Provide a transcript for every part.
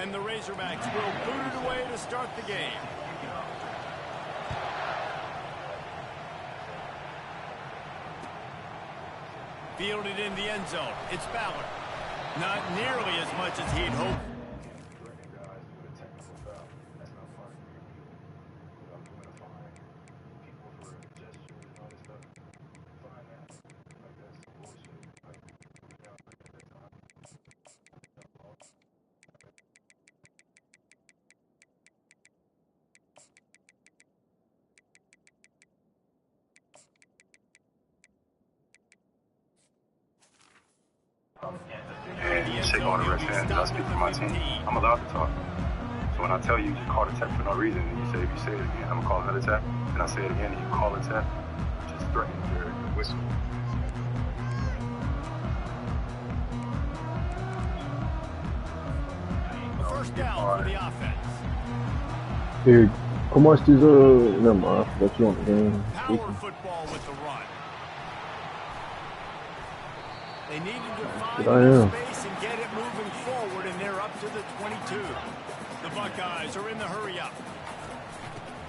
And the Razorbacks will boot it away to start the game. Fielded in the end zone. It's Ballard. Not nearly as much as he'd hoped. You shake all the refs hands and I speak for my team. I'm allowed to talk. So when I tell you, you call the tech for no reason, and you say, if you say it again, I'm going to call another tech. Then I say it again, and you call the tech. Just threaten your whistle. A first down for the offense. Here, come watch this, never mind, I forgot you on the game. Power football with the run. They needed to find space and get it moving forward, and they're up to the 22. The Buckeyes are in the hurry-up.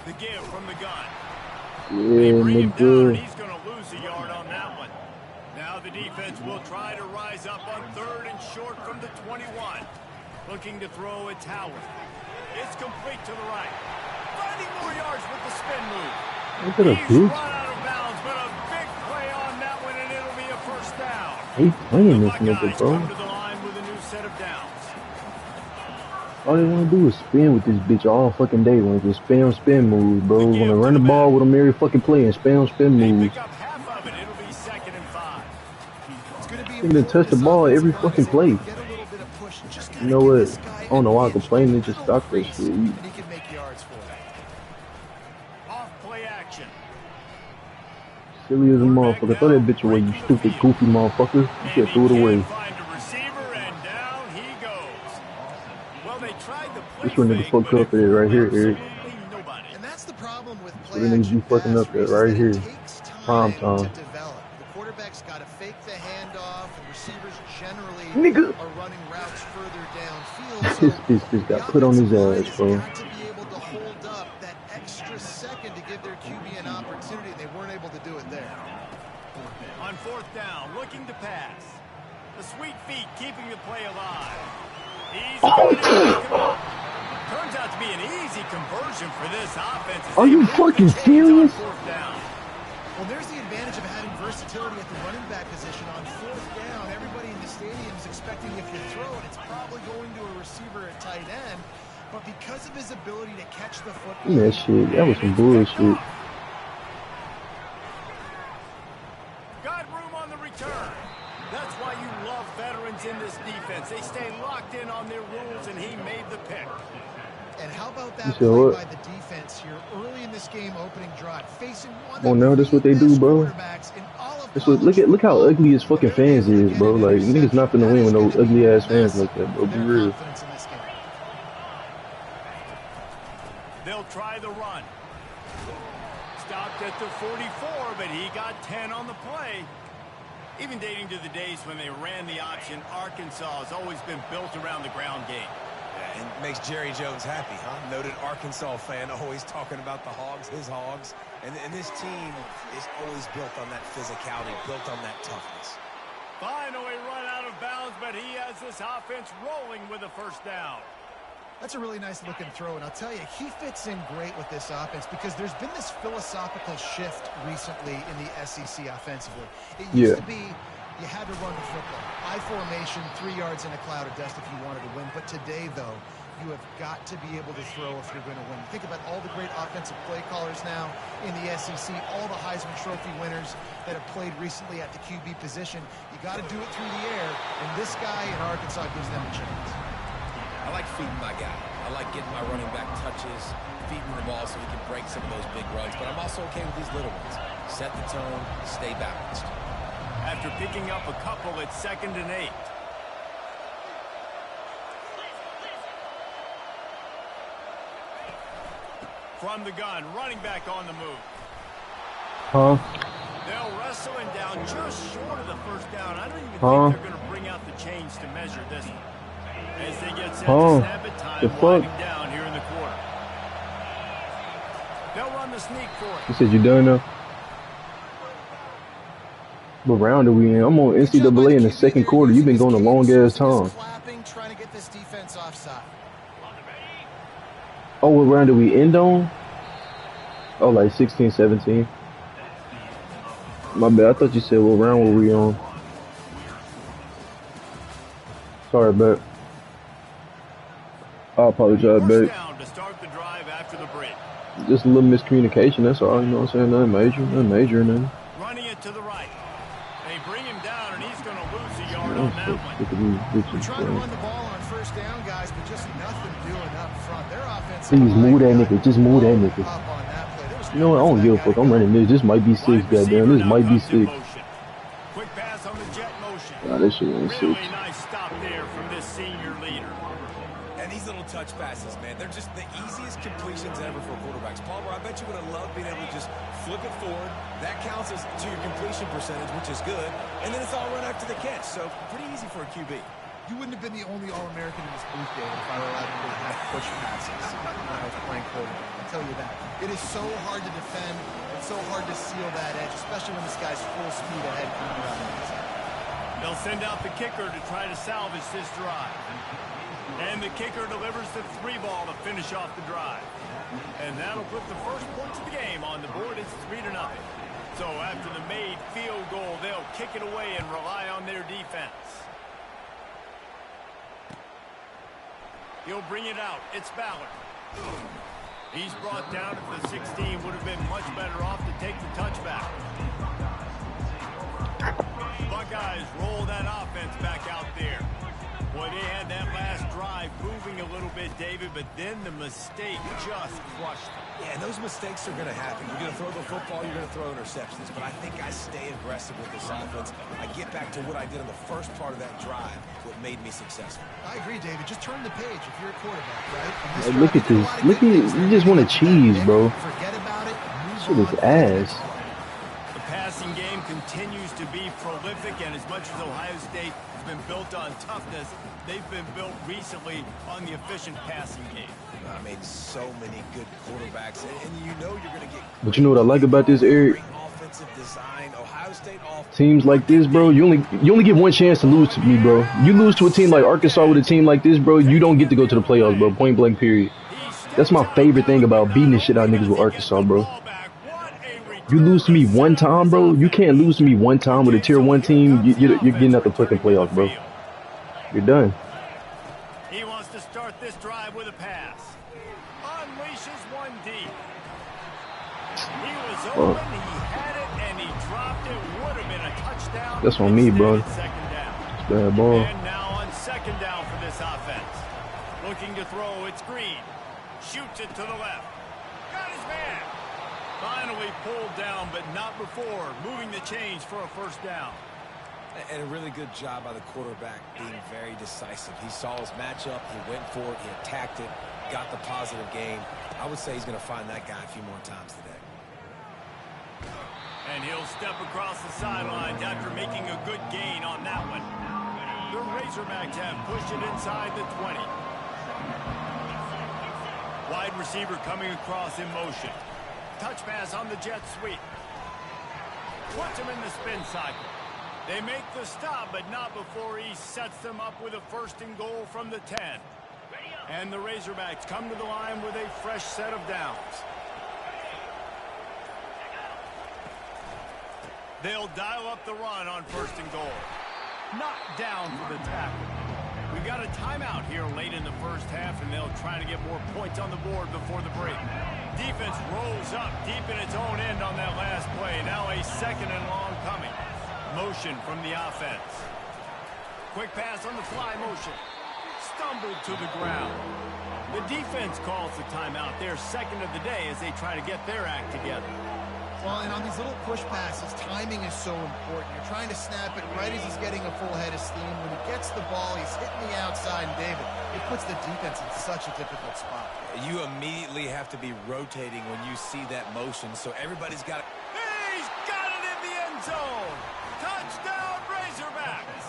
The give from the gun. They bring him down, and he's going to lose a yard on that one. Now the defense will try to rise up on 3rd and short from the 21. Looking to throw it Howard. It's complete to the right. Finding more yards with the spin move. He's run out of bounds, but a big play on that one, and it'll be a first down. He's playing this nigga, bro. Come to the line with a new set of downs. All they want to do is spin with this bitch all fucking day. When it's spin moves, bro. Want to run the ball with them every fucking play and spin moves. Pick up half of it. It'll be 2nd and 5. They're gonna touch the ball every fucking play. You know what? I don't know why I complain. They just stop that shit. Off play action. Silly as a motherfucker. Throw that bitch away, you stupid, goofy motherfucker. You should throw it away. This one nigga fucked up there right here, Eric. And that's the problem with play action. Niggas be fucking up there right here. Prime time. The quarterback's got to fake the handoff, and receivers generally are running routes further downfield. This bitch got put on his ass, bro. Got to be able to hold up that extra second to give their QB an opportunity. They weren't able to do it there. On 4th down, looking to pass. The sweet feet keeping the play alive. Turns out to be an easy conversion for this offense. Are you fucking serious? Well, there's the advantage of having versatility at the running back position. On 4th down, everybody in the stadium is expecting if you throw it, it's probably going to a receiver at tight end. But because of his ability to catch the football, that shit, that was some bullshit. Got room on the return. That's why you love veterans in this defense. They stay locked in on their rules, and he made the pick. And how about that play by the defense here early in this game, opening drive, facing one of the that's what they do, bro. That's what, look how ugly his fucking fans is, bro. Like, niggas not gonna win with no ugly ass fans like that, bro. Be real. They'll try the run. Stopped at the 44, but he got 10 on the play. Even dating to the days when they ran the option, Arkansas has always been built around the ground game. Yeah, and makes Jerry Jones happy, huh? Noted Arkansas fan, always talking about the Hogs, his Hogs. And this team is always built on that physicality, built on that toughness. Finally run out of bounds, but he has this offense rolling with a first down. That's a really nice looking throw, and I'll tell you, he fits in great with this offense because there's been this philosophical shift recently in the SEC offensively. It used to be you had to run the football. I formation, 3 yards in a cloud of dust if you wanted to win. But today, though, you have got to be able to throw if you're going to win. Think about all the great offensive play callers now in the SEC, all the Heisman Trophy winners that have played recently at the QB position. You got to do it through the air, and this guy in Arkansas gives them a chance. I like feeding my guy. I like getting my running back touches, feeding the ball so he can break some of those big runs. But I'm also okay with these little ones. Set the tone, stay balanced. After picking up a couple, it's 2nd and 8. From the gun, running back on the move. They'll wrestle him down just short of the first down. I don't even think they're going to bring out the chains to measure this one. As they get set to snap it, time the winding fuck? down here in the quarter. They'll run the sneak for it. You said you done now? What round are we in? I'm on NCAA in the second quarter. You've been going a long ass time. Trying to get this defense offside. Oh, what round do we end on? Oh, like 16, 17. My bad. I thought you said what round were we on? Sorry, but I apologize, but Down to start the drive after the break. just a little miscommunication. That's all. You know what I'm saying? Nothing major, nothing. Running it to the right. They bring him down, and he's going to lose a yard on that one. Look at these We're bitches, trying to bro. run the ball on first down, guys, but just nothing doing up front. Their offense. Please move that nigga. Just move that nigga. Up on that play. There was You know what? I don't give a fuck. I'm running this. This might be 6, Wide receiver goddamn. This now might be comes in 6. motion. Quick pass on the jet motion. Nah, this shit ain't 6. Really nice stop there from this senior leader. And these little touch passes, man, they're just the easiest completions ever for quarterbacks. Palmer, I bet you would have loved being able to just flip it forward. That counts as to your completion percentage, which is good. And then it's all run after the catch. So pretty easy for a QB. You wouldn't have been the only All-American in this booth, David, if I were allowed to have push passes when I was playing quarterback. I'll tell you that. It is so hard to defend. It's so hard to seal that edge, especially when this guy's full speed ahead coming around the inside. They'll send out the kicker to try to salvage this drive. And the kicker delivers the 3 ball to finish off the drive. And that'll put the first points of the game on the board. It's 3-0. So after the made field goal, they'll kick it away and rely on their defense. He'll bring it out. It's Ballard. He's brought down at the 16. Would have been much better off to take the touchback. Buckeyes roll that offense back out there. Boy, they had that last drive moving a little bit, David, but then the mistake just crushed them. Yeah, and those mistakes are going to happen. You're going to throw the football, you're going to throw interceptions. But I think I stay aggressive with this offense. I get back to what I did in the first part of that drive, what made me successful. I agree, David. Just turn the page if you're a quarterback, right? Like, look at this. Look at you just want to cheese, bro. Forget about it. Shit is ass. The passing game continues to be prolific, and as much as Ohio State has been built on toughness, they've been built recently on the efficient passing game. I made so many good quarterbacks, and you know you're going to get. But you know what I like about this, Eric? Offensive design, Ohio State offense. Teams like this, bro, you only get one chance to lose to me, bro. You lose to a team like Arkansas with a team like this, bro, you don't get to go to the playoffs, bro. Point blank, period. That's my favorite thing about beating the shit out of niggas with Arkansas, bro. You lose to me one time, bro. You can't lose to me one time with a tier 1 team. You're getting out the fucking playoffs, bro. You're done. He wants to start this drive with a pass. Unleashes one deep. He was open, he had it, and he dropped it. Would have been a touchdown. That's on me, bro. Second down. Bad ball. And now on second down for this offense. Looking to throw, it's Green. Shoots it to the left. Got his man. Finally pulled down, but not before. Moving the chains for a first down. And a really good job by the quarterback being very decisive. He saw his matchup, he went for it, he attacked it, got the positive gain. I would say he's going to find that guy a few more times today. And he'll step across the sidelines after making a good gain on that one. The Razorbacks have pushed it inside the 20. Wide receiver coming across in motion. Touch pass on the jet sweep. Puts him in the spin cycle. They make the stop, but not before he sets them up with a 1st and goal from the 10. And the Razorbacks come to the line with a fresh set of downs. They'll dial up the run on 1st and goal. Knocked down for the tackle. We got a timeout here late in the first half, and they'll try to get more points on the board before the break. Defense rolls up deep in its own end on that last play. Now a 2nd and long coming. Motion from the offense. Quick pass on the fly motion. Stumbled to the ground. The defense calls the timeout, their 2nd of the day, as they try to get their act together. Well, and on these little push passes, timing is so important. You're trying to snap it right as he's getting a full head of steam. When he gets the ball, he's hitting the outside, and David, it puts the defense in such a difficult spot. You immediately have to be rotating when you see that motion, so everybody's got it. He's got it in the end zone. Touchdown, Razorbacks.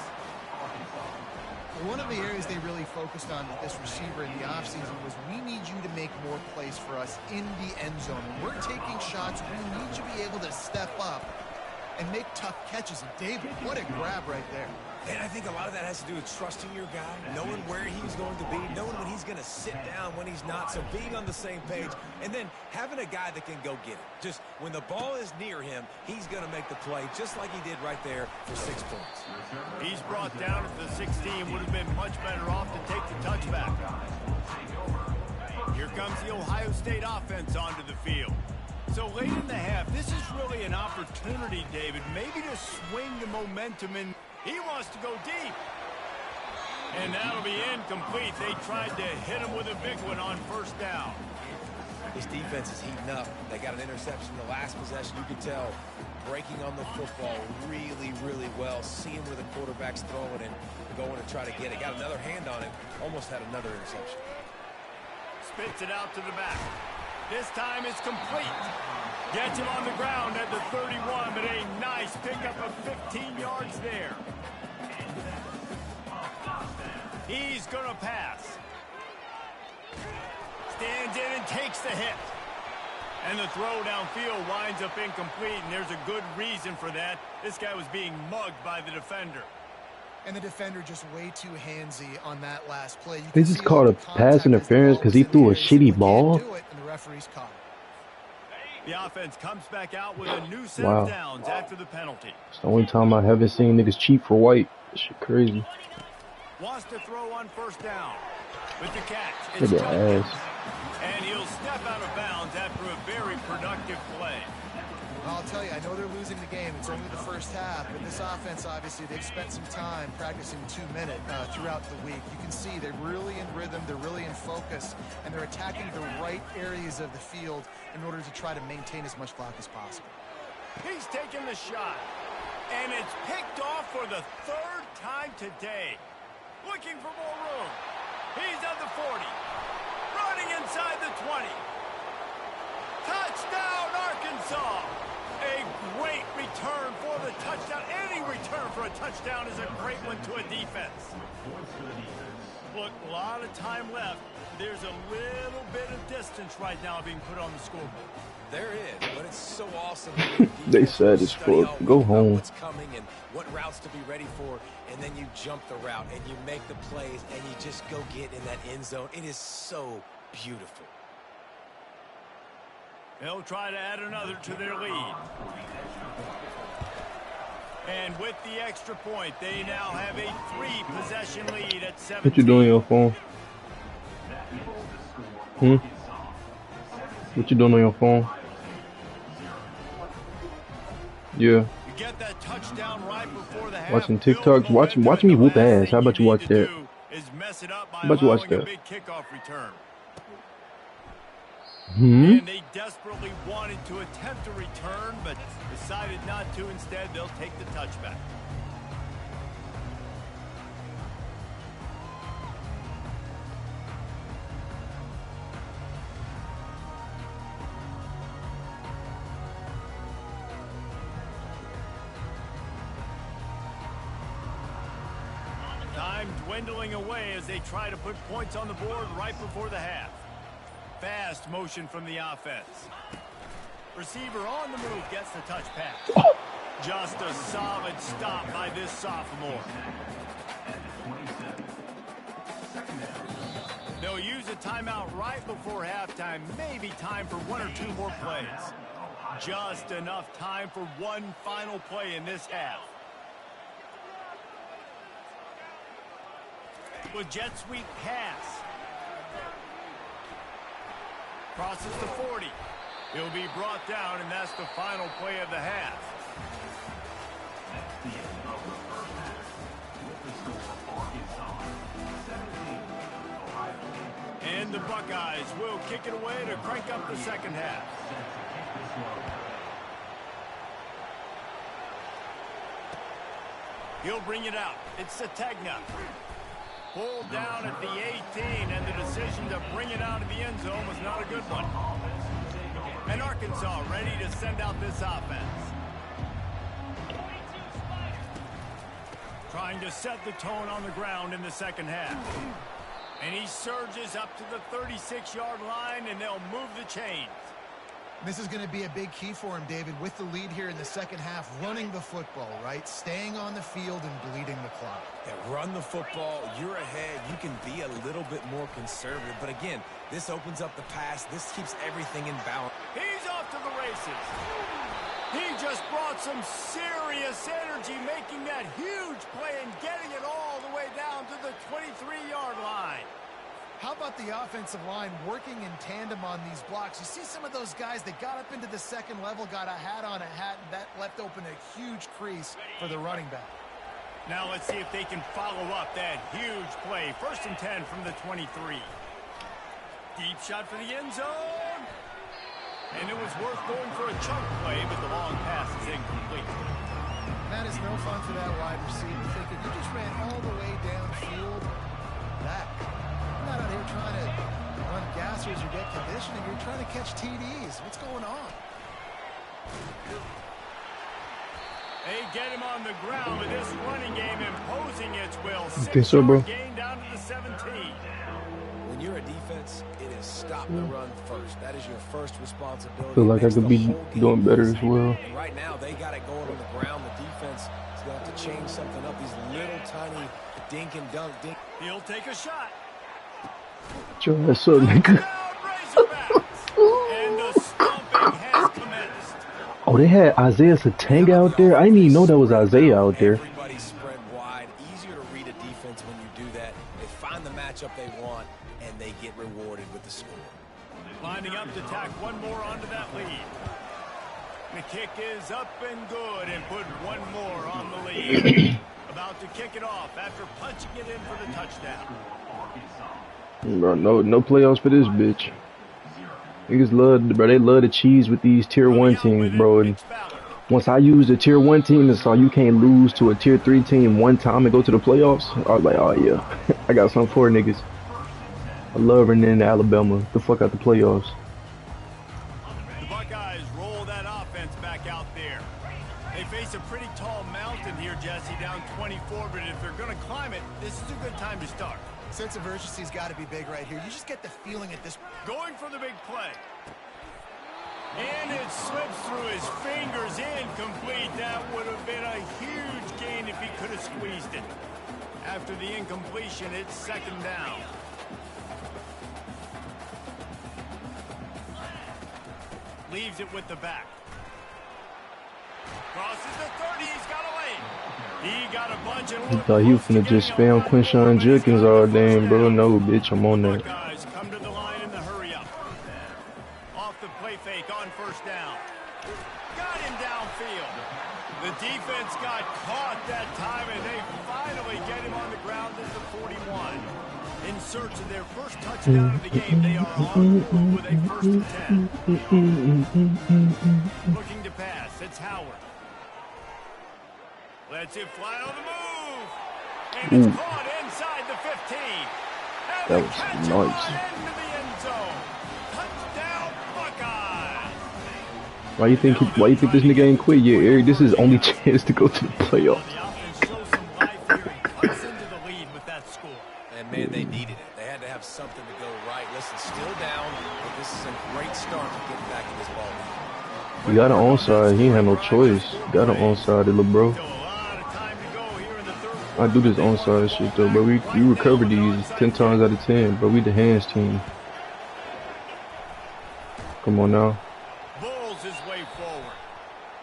One of the areas they really focused on with this receiver in the offseason was we need you to make more plays for us in the end zone. When we're taking shots, we need you to be able to step up and make tough catches. And David, what a grab right there. And I think a lot of that has to do with trusting your guy, knowing where he's going to be, knowing when he's going to sit down, when he's not, so being on the same page, and then having a guy that can go get it. Just when the ball is near him, he's going to make the play, just like he did right there for 6 points. He's brought down at the 16, would have been much better off to take the touchback. Here comes the Ohio State offense onto the field. So late in the half, this is really an opportunity, David, maybe to swing the momentum in. He wants to go deep. And that'll be incomplete. They tried to hit him with a big one on first down. This defense is heating up. They got an interception in the last possession. You can tell breaking on the football really, really well. Seeing where the quarterback's throwing and going to try to get it. Got another hand on it. Almost had another interception. Spits it out to the back. This time it's complete. Gets him on the ground at the 31, but a nice pickup of 15 yards there. He's going to pass. Stands in and takes the hit. And the throw downfield winds up incomplete, and there's a good reason for that. This guy was being mugged by the defender. And the defender just way too handsy on that last play. They just called a pass interference because he threw a shitty ball. The offense comes back out with a new set of downs after the penalty. It's the only time I haven't seen niggas cheap for white. That shit crazy. Wants to throw on first down. With the catch, it's Look at that ass. And he'll step out of bounds after a very productive play. I'll tell you, I know they're losing the game. It's only the first half, but this offense, obviously, they've spent some time practicing 2-minute throughout the week. You can see they're really in rhythm, they're really in focus, and they're attacking the right areas of the field in order to try to maintain as much clock as possible. He's taking the shot, and it's picked off for the 3rd time today. Looking for more room. He's at the 40, running inside the 20. Touchdown, Arkansas! A great return for the touchdown. Any return for a touchdown is a great one to a defense. Look, a lot of time left. There's a little bit of distance right now being put on the scoreboard. There is, but it's so awesome. They said it's fuck. Go home. What's coming and what routes to be ready for, and then you jump the route and you make the plays and you just go get in that end zone. It is so beautiful. They'll try to add another to their lead. And with the extra point, they now have a 3-possession lead at 17. What you doing on your phone? What you doing on your phone? Yeah. You get that touchdown right before the half. Watching TikToks. Watch me whoop ass. How about you watch that? How about you watch that? Big kickoff return. And they desperately wanted to attempt a return, but decided not to. Instead, they'll take the touchback. Time dwindling away as they try to put points on the board right before the half. Fast motion from the offense. Receiver on the move gets the touch pass. Just a solid stop by this sophomore. They'll use a timeout right before halftime. Maybe time for 1 or 2 more plays. Just enough time for one final play in this half. With jet sweep pass. Crosses the 40. He'll be brought down, and that's the final play of the half. And the Buckeyes will kick it away to crank up the second half. He'll bring it out. It's Sategna. Pulled down at the 18, and the decision to bring it out of the end zone was not a good one. And Arkansas ready to send out this offense. Trying to set the tone on the ground in the second half. And he surges up to the 36-yard line, and they'll move the chains. This is going to be a big key for him, David, with the lead here in the second half, running the football, right? Staying on the field and bleeding the clock. Yeah, run the football, you're ahead, you can be a little bit more conservative. But again, this opens up the pass. This keeps everything in balance. He's off to the races. He just brought some serious energy, making that huge play and getting it all the way down to the 23-yard line. How about the offensive line working in tandem on these blocks? You see some of those guys that got up into the second level, got a hat on a hat, and that left open a huge crease for the running back. Now let's see if they can follow up that huge play. 1st and 10 from the 23. Deep shot for the end zone. And it was worth going for a chunk play, but the long pass is incomplete. That is no fun for that wide receiver, thinking you just ran all the way downfield. Back. You're not out here trying to run gassers or get conditioning. You're trying to catch TDs. What's going on? They get him on the ground with this running game imposing its will. Think so, bro? Gain down to the 17. When you're a defense, it is stop the run first. That is your first responsibility. Feel like I could be doing better as well. And right now, they got it going on the ground. The defense is going to have to change something up. These little tiny dink and dunk. He'll take a shot. Joe, that's up, nigga. And the stomping has commenced. Oh, they had Isaiah Satanga out there? I didn't even know that was Isaiah out there. Everybody spread wide. Easier to read a defense when you do that. They find the matchup they want, and they get rewarded with the score. Lining up to tack one more onto that lead. The kick is up and good and put one more on the lead. About to kick it off after punching it in for the touchdown. Bro, no playoffs for this bitch. Niggas love, bro. They love to cheese with these tier 1 teams, bro. And once I use the tier 1 team, it's all you can't lose to a tier 3 team one time and go to the playoffs. I was like, oh yeah, I got something for niggas. I love running into Alabama. The fuck out the playoffs. The Buckeyes roll that offense back out there. They face a pretty tall mountain here, Jesse, down 24. But if they're going to climb it, this is a good time to start. Sense of urgency's got to be big right here. You just get the feeling at this. Going for the big play. And it slips through his fingers, incomplete. That would have been a huge gain if he could have squeezed it. After the incompletion, it's 2nd down. Leaves it with the back. Crosses the 30, he's got away. He got a bunch of. I thought he was finna just spam Quinshawn Judkins all day, bro. No, bitch, I'm on that. Guys come to the line in the hurry up. Off the play fake on 1st down. Got him downfield. The defense got caught that time, and they finally get him on the ground at the 41. In search of their first touchdown of the game, they are on the move with a 1st and 10. Looking to pass, it's Howard. Lets it fly on the move. And it's caught inside the 15. And That the was catch nice. on into the end zone. Touchdown, Buckeyes. Why you think this nigga ain't quit yet, Eric? This is his only chance to go to the playoffs. The offense shows some life here and cuts into the lead with that score. And, man, they needed it. They had to have something to go right. Listen, still down, but this is a great start to get back in this ball game. You got an onside. He ain't had no choice. Got an onside, little bro. Still a lot of time to go here in the third. I do this onside shit though, bro. We recover these 10 times out of 10, bro. We the hands team. Come on now. Bulls his way forward.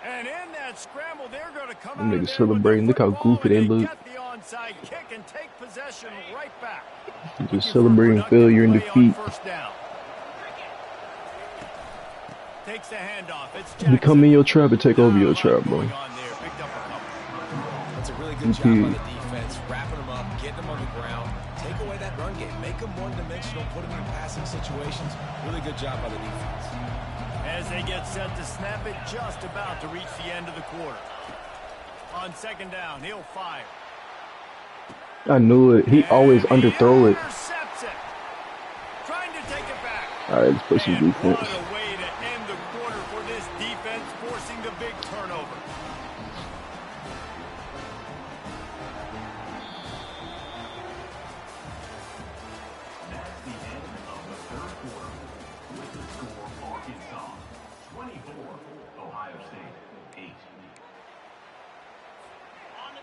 And in that scramble, they're going to come Them out of niggas there celebrating. with Look the how goofy they football, and look. get the onside kick and take possession right back. Just celebrating failure and defeat. First down. Takes the handoff. It's We come in your trap and take over your trap, bro. Going on there. Picked up a couple. That's a really good job by the defense, wrapping them up, getting them on the ground, take away that run game, make them one-dimensional, put them in passing situations. Really good job by the defense. As they get set to snap it, just about to reach the end of the quarter. On 2nd down, he'll fire. I knew it. He always And he underthrow it. intercepts it. Trying to take it back. All right, let's play some And defense. what a way to end the quarter for this defense, forcing the big turnover.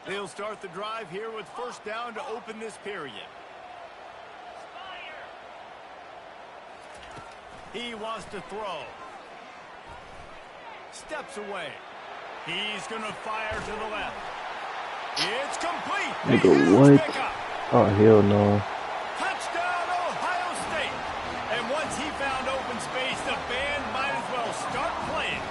They'll start the drive here with first down to open this period. He wants to throw. Steps away. He's going to fire to the left. It's complete. Nigga, what? Oh, hell no. Touchdown, Ohio State. And once he found open space, the band might as well start playing.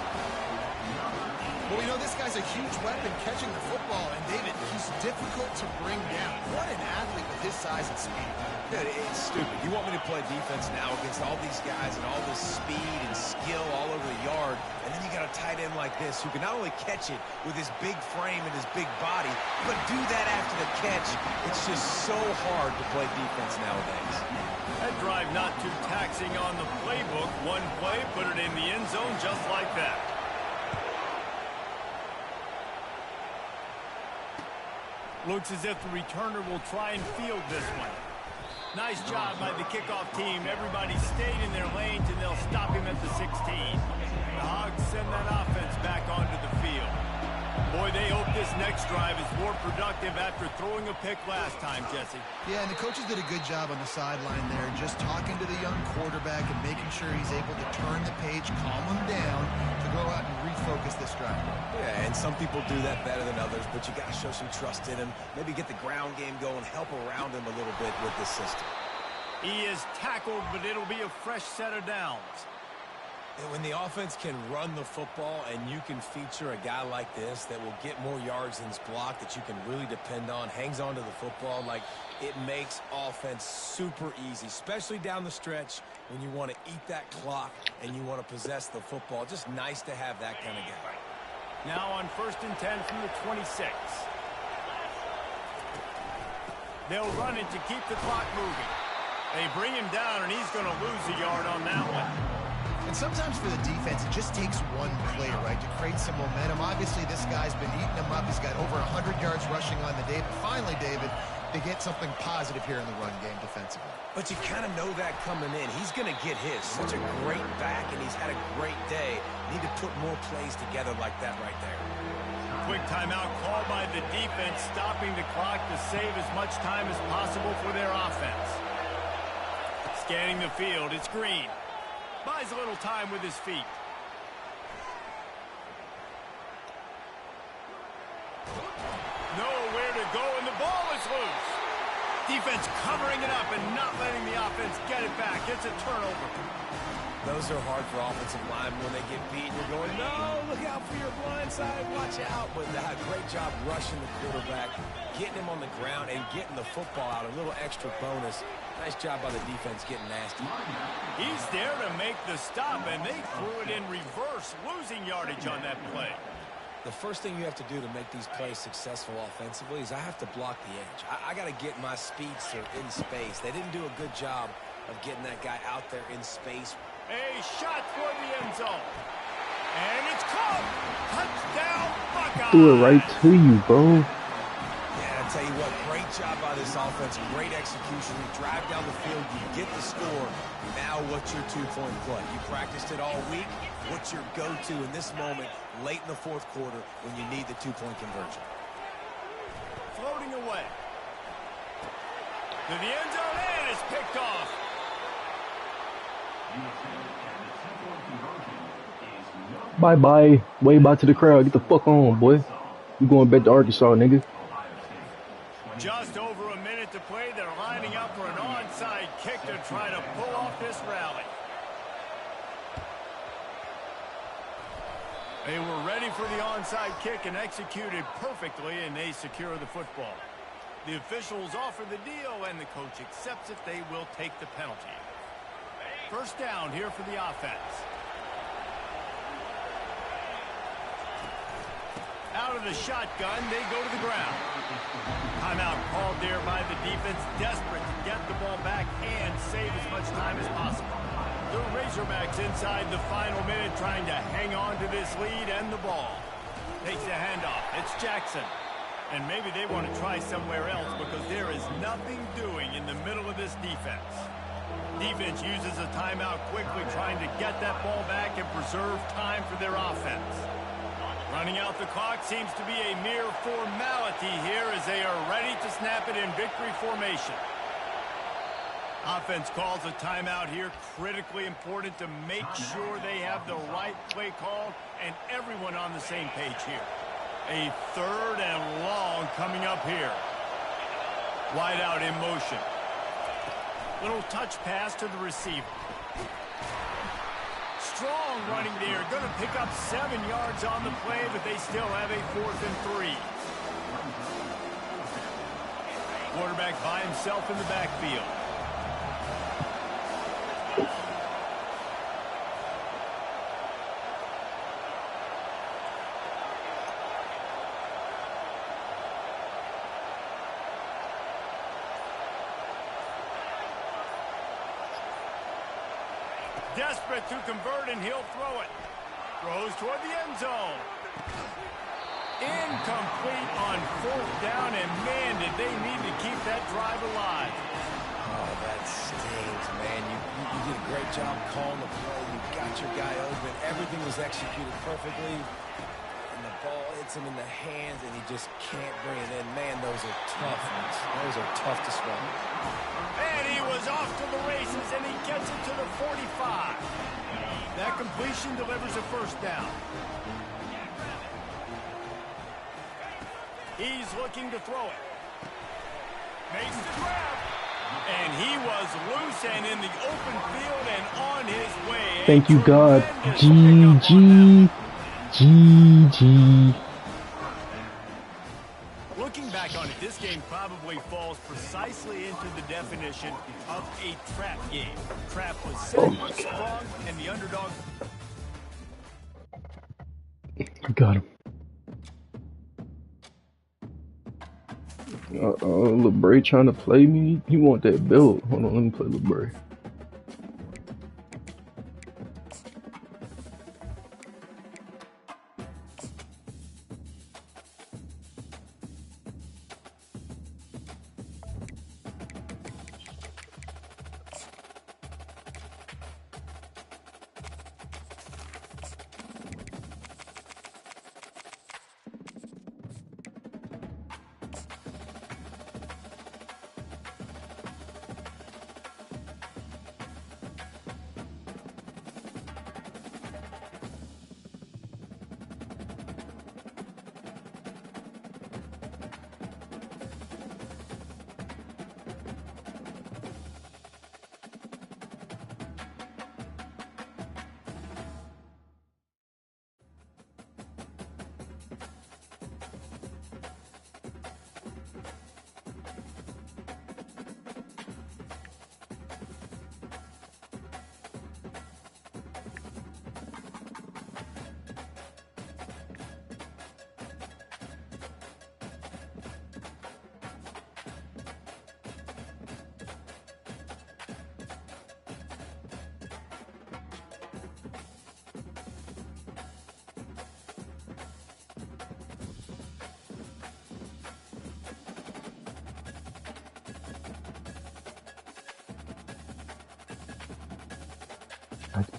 Well, you know, this guy's a huge weapon catching the football, and David, he's difficult to bring down. What an athlete with his size and speed. Dude, it's stupid. You want me to play defense now against all these guys and all this speed and skill all over the yard, and then you got a tight end like this who can not only catch it with his big frame and his big body, but do that after the catch. It's just so hard to play defense nowadays. That drive not too taxing on the playbook. One play, put it in the end zone just like that. Looks as if the returner will try and field this one. Nice job by the kickoff team. Everybody stayed in their lanes, and they'll stop him at the 16. The Hogs send that offense back onto the field. Boy, they hope this next drive is more productive after throwing a pick last time, Jesse. Yeah, and the coaches did a good job on the sideline there, just talking to the young quarterback and making sure he's able to turn the page, calm him down, to go out and refocus this drive. Yeah, and some people do that better than others, but you got to show some trust in him. Maybe get the ground game going, help around him a little bit with this system. He is tackled, but it'll be a fresh set of downs. And when the offense can run the football and you can feature a guy like this that will get more yards than his block, that you can really depend on, hangs on to the football, like, it makes offense super easy, especially down the stretch when you want to eat that clock and you want to possess the football. Just nice to have that kind of guy. Now on 1st and 10 from the 26. They'll run it to keep the clock moving. They bring him down, and he's going to lose a yard on that one. And sometimes for the defense, it just takes one play, right, to create some momentum. Obviously, this guy's been eating them up. He's got over 100 yards rushing on the day. But finally, David, they get something positive here in the run game defensively. But you kind of know that coming in. He's going to get his. Such a great back, and he's had a great day. Need to put more plays together like that right there. Quick timeout called by the defense, stopping the clock to save as much time as possible for their offense. Scanning the field, it's Green. Buys a little time with his feet. Nowhere to go, and the ball is loose. Defense covering it up and not letting the offense get it back. It's a turnover. Those are hard for offensive linemen when they get beat. You're going, no, look out for your blind side. Watch out. But they had a great job rushing the quarterback, getting him on the ground, and getting the football out. A little extra bonus. Nice job by the defense getting nasty. He's there to make the stop, and they threw it in reverse, losing yardage on that play. The first thing you have to do to make these plays successful offensively is I have to block the edge. I got to get my speedster in space. They didn't do a good job of getting that guy out there in space. A shot for the end zone. And it's caught. Touchdown, Buckeyes. Threw it right to you, bro. Yeah, I tell you what, great job by this offense. Great execution. You drive down the field, you get the score. Now what's your two-point play? You practiced it all week. What's your go-to in this moment late in the fourth quarter when you need the two-point conversion? Floating away. To the end zone, and it's picked off. Bye-bye. Way bye to the crowd. Get the fuck on, boy. You going back to Arkansas, nigga. Just over a minute to play. They're lining up for an onside kick to try to pull off this rally. They were ready for the onside kick and executed perfectly, and they secure the football. The officials offer the deal, and the coach accepts it. They will take the penalty. First down here for the offense. Out of the shotgun, they go to the ground. Timeout called there by the defense, desperate to get the ball back and save as much time as possible. The Razorbacks inside the final minute trying to hang on to this lead and the ball. Takes the handoff. It's Jackson. And maybe they want to try somewhere else because there is nothing doing in the middle of this defense. Defense uses a timeout quickly, trying to get that ball back and preserve time for their offense. Running out the clock seems to be a mere formality here as they are ready to snap it in victory formation. Offense calls a timeout here. Critically important to make sure they have the right play call and everyone on the same page here. A 3rd and long coming up here. Wide out in motion. Little touch pass to the receiver. Strong running there. Going to pick up 7 yards on the play, but they still have a 4th and 3. Quarterback by himself in the backfield. Desperate to convert, and he'll throw it. Throws toward the end zone. Incomplete on 4th down, and man, did they need to keep that drive alive. Oh, that stings, man. You did a great job calling the play. You got your guy open. Everything was executed perfectly. And the ball hits him in the hands, and he just can't bring it in. Man, those are tough ones. Those are tough to swallow. And he was off to the races, and he gets it to the 45. That completion delivers a 1st down. He's looking to throw it. Makes the grab. And he was loose and in the open field and on his way. Thank you, God. GG. GG. Looking back on it, this game probably falls precisely into the definition of a trap game. Trap was set, strong, and the underdog. Got him. LeBray trying to play me. You want that build? Hold on, let me play LeBray.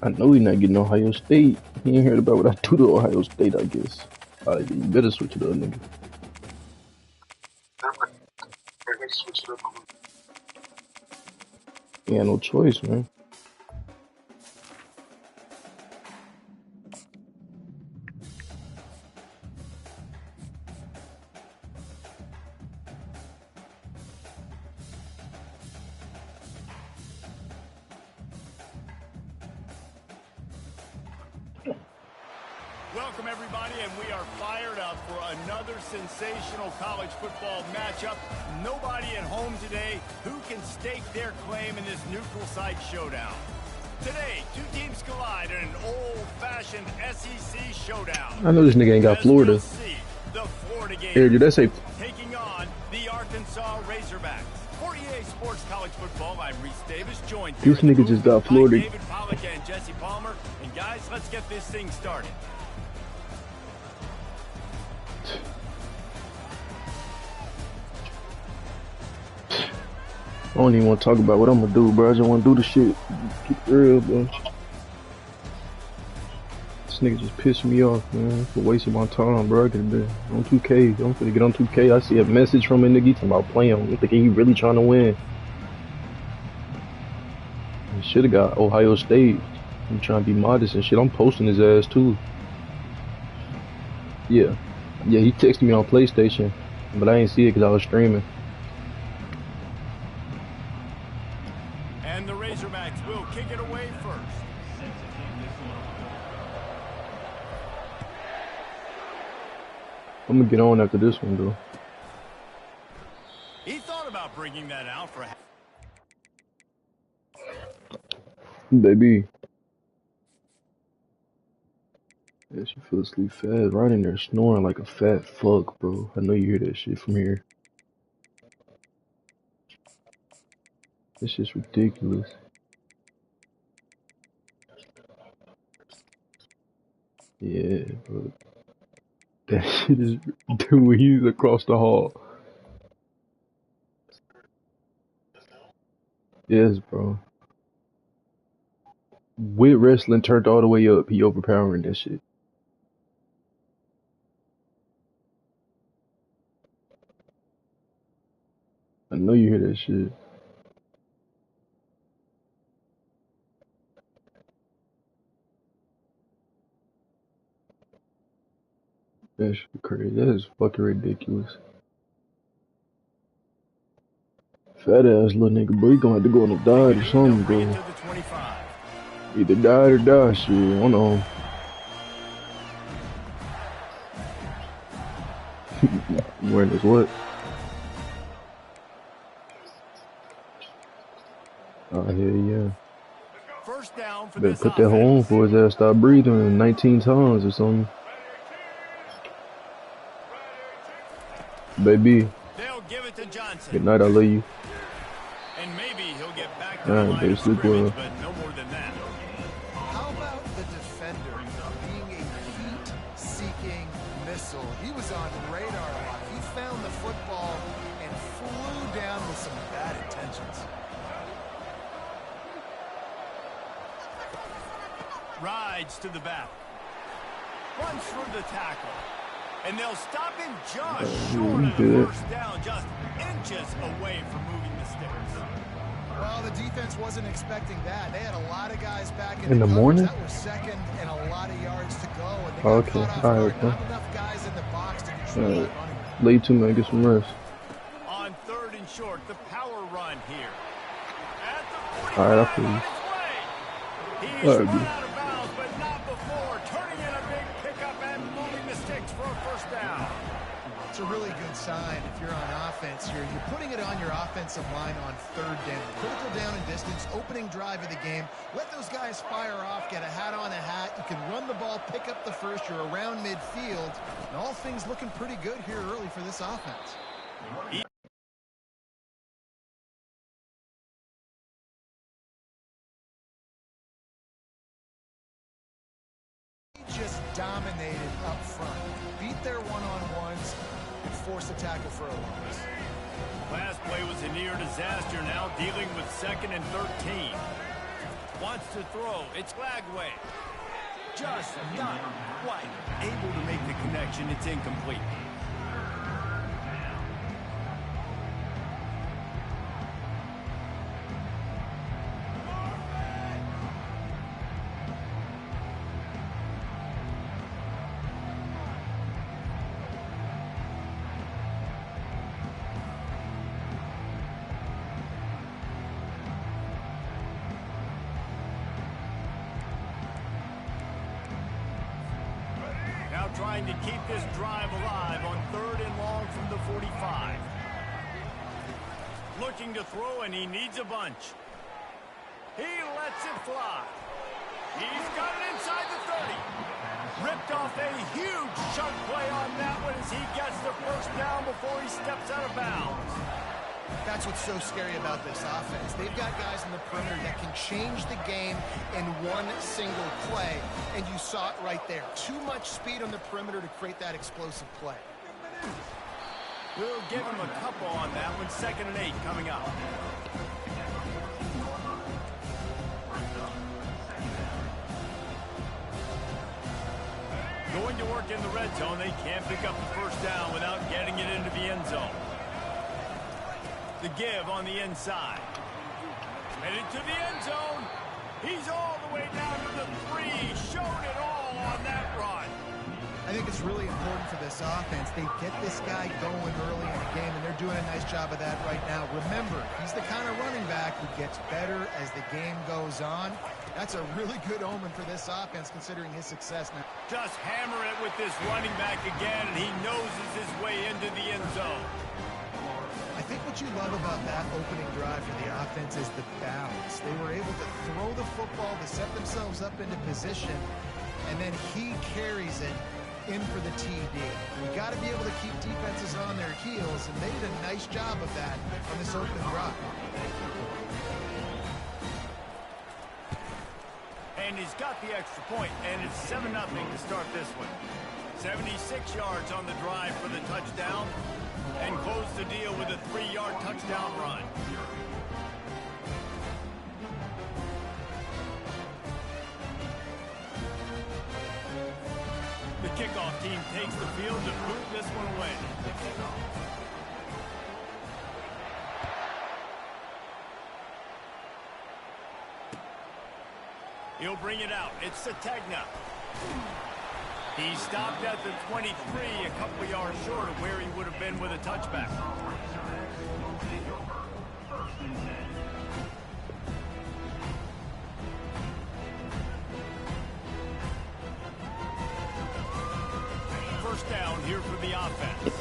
I know he's not getting Ohio State. He ain't heard about what I do to Ohio State, I guess. You better switch it up, nigga. He had no choice, man. Welcome, everybody, and we are fired up for another sensational college football matchup. Nobody at home today who can stake their claim in this neutral site showdown. Today, two teams collide in an old-fashioned SEC showdown. I know this nigga ain't got Florida. We'll see, the Florida Here, dude, that's a... taking on the Arkansas Razorbacks. For EA Sports College Football, I'm Reese Davis, joined here This nigga just got Florida. by David Pollack and Jesse Palmer. And guys, let's get this thing started. I don't even want to talk about what I'm gonna do, bro. I just want to do the shit. Keep it real, bro. This nigga just pissed me off, man. For wasting my time, bro. I could've been on 2K. I'm finna get on 2K. I see a message from a nigga. He talking about playing. I'm thinking he really trying to win. He should've got Ohio State. I'm trying to be modest and shit. I'm posting his ass too. Yeah. Yeah, he texted me on PlayStation, but I ain't see it because I was streaming. And the Razorbacks will kick it away first. I'm gonna get on after this one, though. He thought about bringing that out for... Baby. Yeah, she fell asleep fast. Right in there snoring like a fat fuck, bro. I know you hear that shit from here. This shit's ridiculous. Yeah, bro. That shit is... Dude, he's across the hall. Yes, bro. With wrestling turned all the way up, he overpowering that shit. I know you hear that shit. That's crazy. That is fucking ridiculous. Fat ass little nigga, bro. He gonna have to go on a diet or something, bro. Either diet or die, shit. I don't know. Wearing this what? Oh, hell yeah. First down for Better this put that hoe on for his ass stop breathing 19 times or something. Baby. They'll give it to Johnson. Good night, I love you. And maybe he'll get back to the line of scrimmage, but no more than that. How about the defender being a heat-seeking missile? He was on radar lock. He found the football and flew down with some bad intentions. Rides to the back. Runs through the tackle. And they'll stop him just short of the first down, just inches away from moving the sticks. Well, the defense wasn't expecting that. They had a lot of guys back in the morning. That was second and a lot of yards to go. And they Oh, okay. All right, not enough guys in the box to control all that right. running. Lay 2 man, get some rest. On third and short, the power run here. At the 45, All right, I feel you. on his way. He's All right, run dude. out of bounds, but not before turning in a big pickup and moving the sticks for a first down. It's a really good sign if you're on offense here. You're putting it on your offensive line on third down. Critical down and distance, opening drive of the game. Let those guys fire off, get a hat on a hat. You can run the ball, pick up the first. You're around midfield. And all things looking pretty good here early for this offense. Just dominated up front. Beat their one-on-ones and force a tackle for a loss. Last play was a near disaster, now dealing with 2nd and 13. Wants to throw. It's Lagway. Just not quite able to make the connection. It's incomplete. Trying to keep this drive alive on 3rd and long from the 45. Looking to throw, and he needs a bunch. He lets it fly. He's got it inside the 30. Ripped off a huge chunk play on that one as he gets the first down before he steps out of bounds. That's what's so scary about this offense. They've got guys in the perimeter that can change the game in one single play, and you saw it right there. Too much speed on the perimeter to create that explosive play. We'll give him a couple on that one. 2nd and 8 coming up. Going to work in the red zone, they can't pick up the first down without getting it into the end zone. The give on the inside. Headed to the end zone. He's all the way down to the 3. Showed it all on that run. I think it's really important for this offense. They get this guy going early in the game, and they're doing a nice job of that right now. Remember, he's the kind of running back who gets better as the game goes on. That's a really good omen for this offense, considering his success now. Just hammer it with this running back again, and he noses his way into the end zone. I think what you love about that opening drive for the offense is the balance. They were able to throw the football to set themselves up into position, and then he carries it in for the TD. We got to be able to keep defenses on their heels, and they did a nice job of that on this opening drive. And he's got the extra point, and it's 7-0 to start this one. 76 yards on the drive for the touchdown, and close the deal with a 3-yard touchdown run. The kickoff team takes the field to boot this one away. He'll bring it out. It's Sategna. He stopped at the 23, a couple yards short of where he would have been with a touchback. First down here for the offense.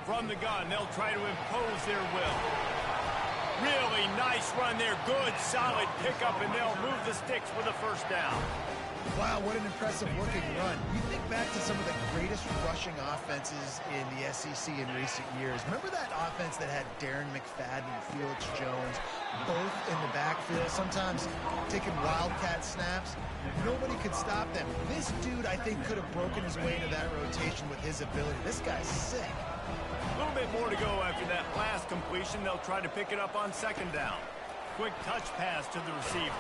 From the gun, they'll try to impose their will. Really nice run there. Good, solid pickup, and they'll move the sticks for the first down. Wow, what an impressive-looking run. You think back to some of the greatest rushing offenses in the SEC in recent years. Remember that offense that had Darren McFadden and Felix Jones both in the backfield, sometimes taking wildcat snaps? Nobody could stop them. This dude, I think, could have broken his way into that rotation with his ability. This guy's sick. A little bit more to go after that last completion. They'll try to pick it up on second down. Quick touch pass to the receiver.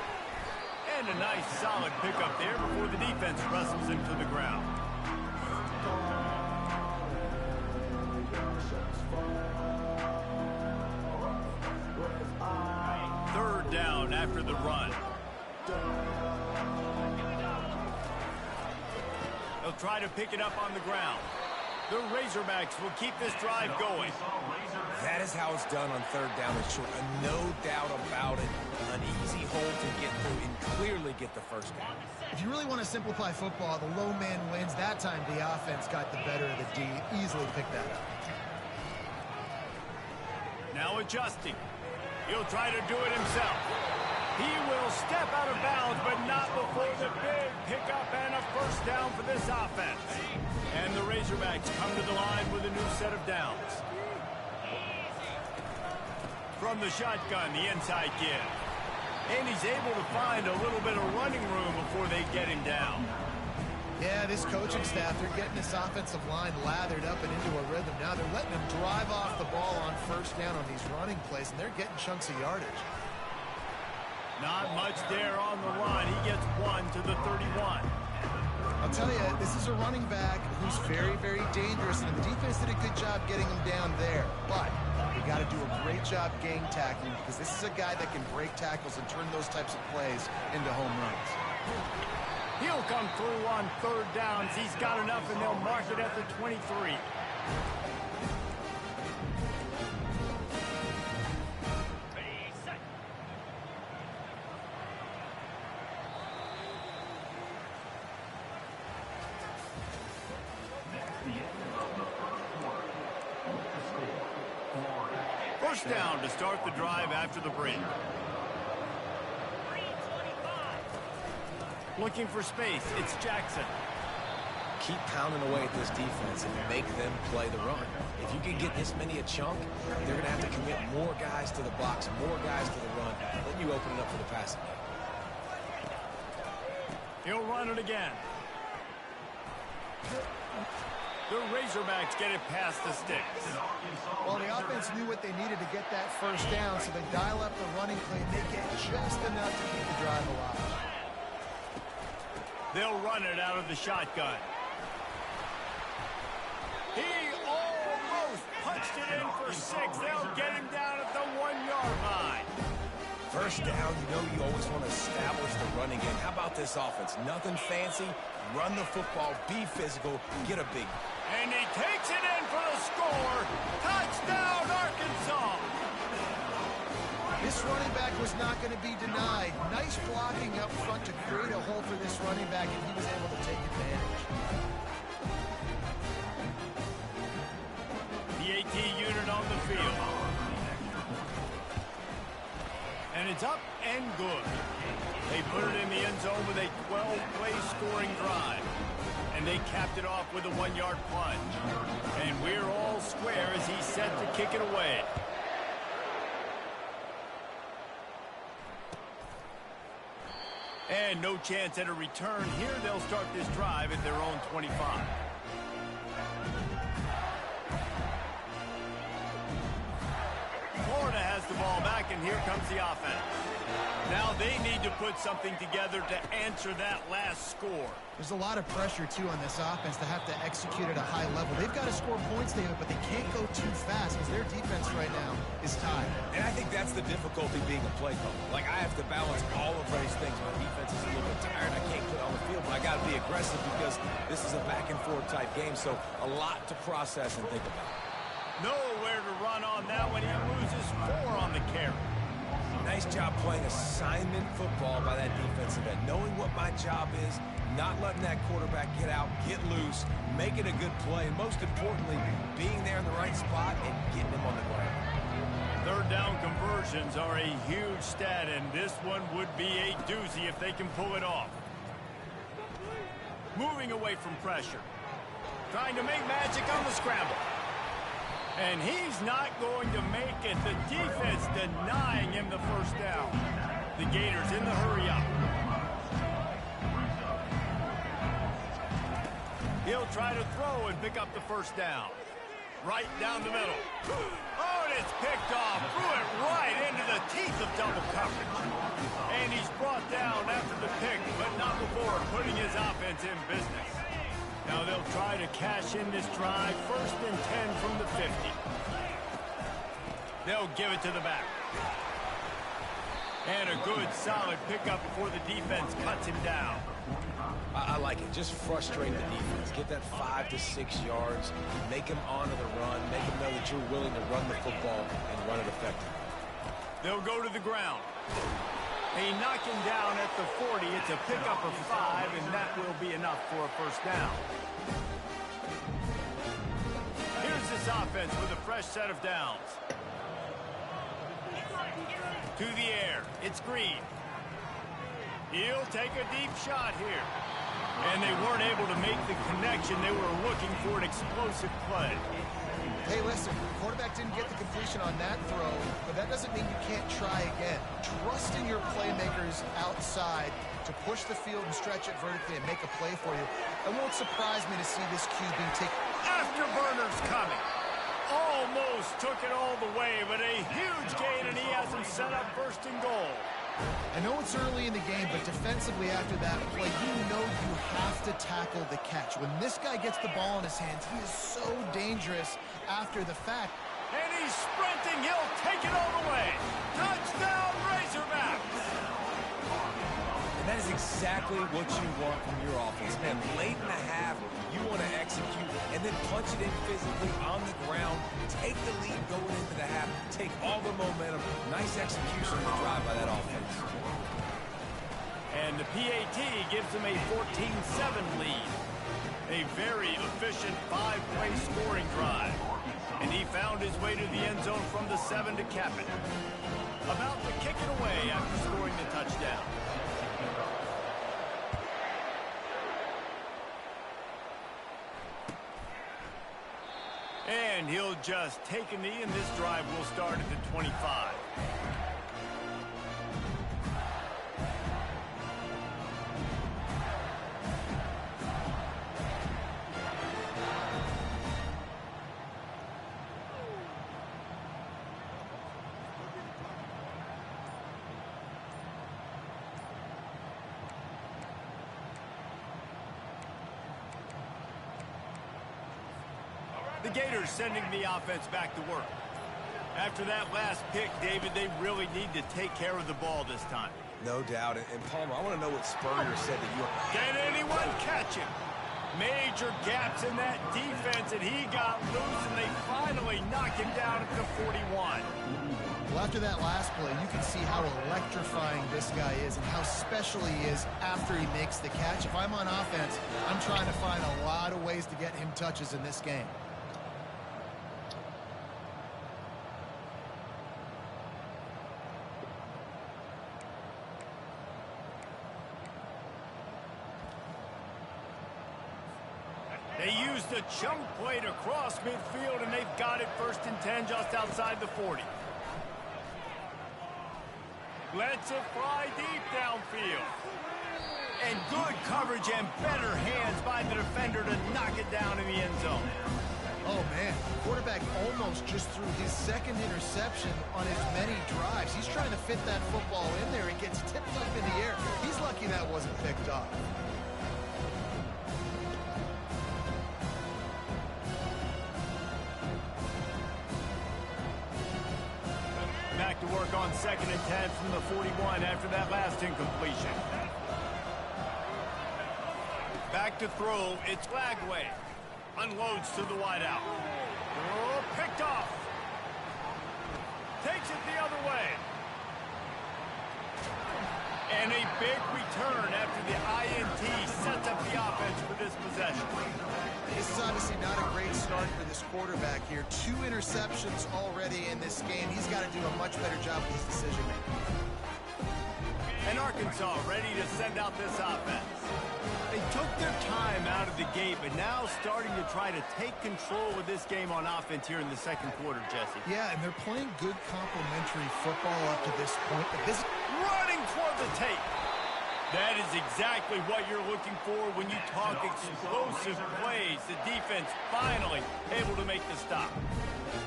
And a nice solid pickup there before the defense wrestles him to the ground. Third down after the run. They'll try to pick it up on the ground. The Razorbacks will keep this drive going. That is how it's done on third down and short. No doubt about it. An easy hole to get through and clearly get the first down. If you really want to simplify football, the low man wins. That time the offense got the better of the D. Easily picked that up. Now adjusting. He'll try to do it himself. He will step out of bounds, but not before the big pickup and a first down for this offense. And the Razorbacks come to the line with a new set of downs. From the shotgun, the inside give. And he's able to find a little bit of running room before they get him down. Yeah, this coaching staff, they're getting this offensive line lathered up and into a rhythm. Now they're letting them drive off the ball on first down on these running plays, and they're getting chunks of yardage. Not much there on the line. He gets 1 to the 31. I'll tell you, this is a running back who's very, very dangerous, and the defense did a good job getting him down there. But you got to do a great job gang tackling, because this is a guy that can break tackles and turn those types of plays into home runs. He'll come through on third downs. He's got enough, and they'll mark it at the 23. First down to start the drive after the break. Looking for space, it's Jackson. Keep pounding away at this defense and make them play the run. If you can get this many a chunk, they're going to have to commit more guys to the box, more guys to the run. Then you open it up for the passing game. He'll run it again. The Razorbacks get it past the sticks. Well, the offense knew what they needed to get that first down, so they dial up the running play, and they get just enough to keep the drive alive. They'll run it out of the shotgun. He almost punched it in for 6. They'll get him down at the 1-yard line. First down, you always want to establish the running game. How about this offense? Nothing fancy. Run the football, be physical, get a big. And he takes it in for the score. Touchdown, Arkansas. This running back was not going to be denied. Nice blocking up front to create a hole for this running back, and he was able to take advantage. The AT unit on the field. And it's up and good. They put it in the end zone with a 12-play scoring drive. And they capped it off with a 1-yard plunge. And we're all square as he's set to kick it away. And no chance at a return here. They'll start this drive at their own 25. Florida has the ball back, and here comes the offense. Now they need to put something together to answer that last score. There's a lot of pressure, too, on this offense to have to execute at a high level. They've got to score points, David, but they can't go too fast because their defense right now is tied. And I think that's the difficulty being a play caller. Like, I have to balance all of those things. My defense is a little bit tired. I can't put on the field, but I got to be aggressive because this is a back-and-forth type game, so a lot to process and think about. Nowhere to run on that when he loses 4 on the carry. Nice job playing assignment football by that defensive end. Knowing what my job is, not letting that quarterback get out, get loose, making a good play, and most importantly, being there in the right spot and getting him on the ground. Third down conversions are a huge stat, and this one would be a doozy if they can pull it off. Moving away from pressure. Trying to make magic on the scramble. And he's not going to make it. The defense denying him the first down. The Gators in the hurry up. He'll try to throw and pick up the first down. Right down the middle. Oh, and it's picked off. Threw it right into the teeth of double coverage. And he's brought down after the pick, but not before putting his offense in business. Now they'll try to cash in this drive. 1st and 10 from the 50. They'll give it to the back. And a good, solid pickup before the defense cuts him down. I like it. Just frustrate the defense. Get that 5 to 6 yards. Make them honor the run. Make them know that you're willing to run the football and run it effectively. They'll go to the ground. They knock him down at the 40. It's a pickup of 5, and that will be enough for a first down. Here's this offense with a fresh set of downs. To the air. It's Green. He'll take a deep shot here. And they weren't able to make the connection. They were looking for an explosive play. Hey, listen, the quarterback didn't get the completion on that throw, but that doesn't mean you can't try again. Trust in your playmakers outside to push the field and stretch it vertically and make a play for you. It won't surprise me to see this QB take... Afterburner's coming. Almost took it all the way, but a huge gain, and he has him set up 1st and goal. I know it's early in the game, but defensively after that play, you know you have to tackle the catch. When this guy gets the ball in his hands, he is so dangerous after the fact. And he's sprinting. He'll take it all the way. Touchdown, Razorbacks! And that is exactly what you want from your offense. Man, late in the half, you want to execute and then punch it in physically on the ground. Take the lead going into the half. Take all the momentum. Nice execution of the drive by that offense. And the PAT gives them a 14-7 lead. A very efficient 5-play scoring drive. And he found his way to the end zone from the 7 to cap it. About to kick it away after scoring the touchdown. And he'll just take a knee, and this drive will start at the 25. The Gators sending the offense back to work. After that last pick, David, they really need to take care of the ball this time. No doubt. And Palmer, I want to know what Spurrier said to you. Can anyone catch him? Major gaps in that defense, and he got loose, and they finally knock him down at the 41. Well, after that last play, you can see how electrifying this guy is and how special he is after he makes the catch. If I'm on offense, I'm trying to find a lot of ways to get him touches in this game. They used a chunk play to cross midfield, and they've got it 1st and 10 just outside the 40. Lets it fly deep downfield. And good coverage and better hands by the defender to knock it down in the end zone. Oh, man. Quarterback almost just threw his 2nd interception on as many drives. He's trying to fit that football in there. It gets tipped up in the air. He's lucky that wasn't picked off. Back to work on 2nd and 10 from the 41 after that last incompletion. Back to throw, it's Lagway. Unloads to the wideout. Oh, picked off. Takes it the other way. And a big return after the INT sets up the offense for this possession. This is obviously not a great start for this quarterback here. 2 interceptions already in this game. He's got to do a much better job with his decision-making. And Arkansas ready to send out this offense. They took their time out of the gate, but now starting to try to take control of this game on offense here in the 2nd quarter, Jesse. Yeah, and they're playing good complementary football up to this point. But this running toward the tape. That is exactly what you're looking for when you talk explosive plays. The defense finally able to make the stop.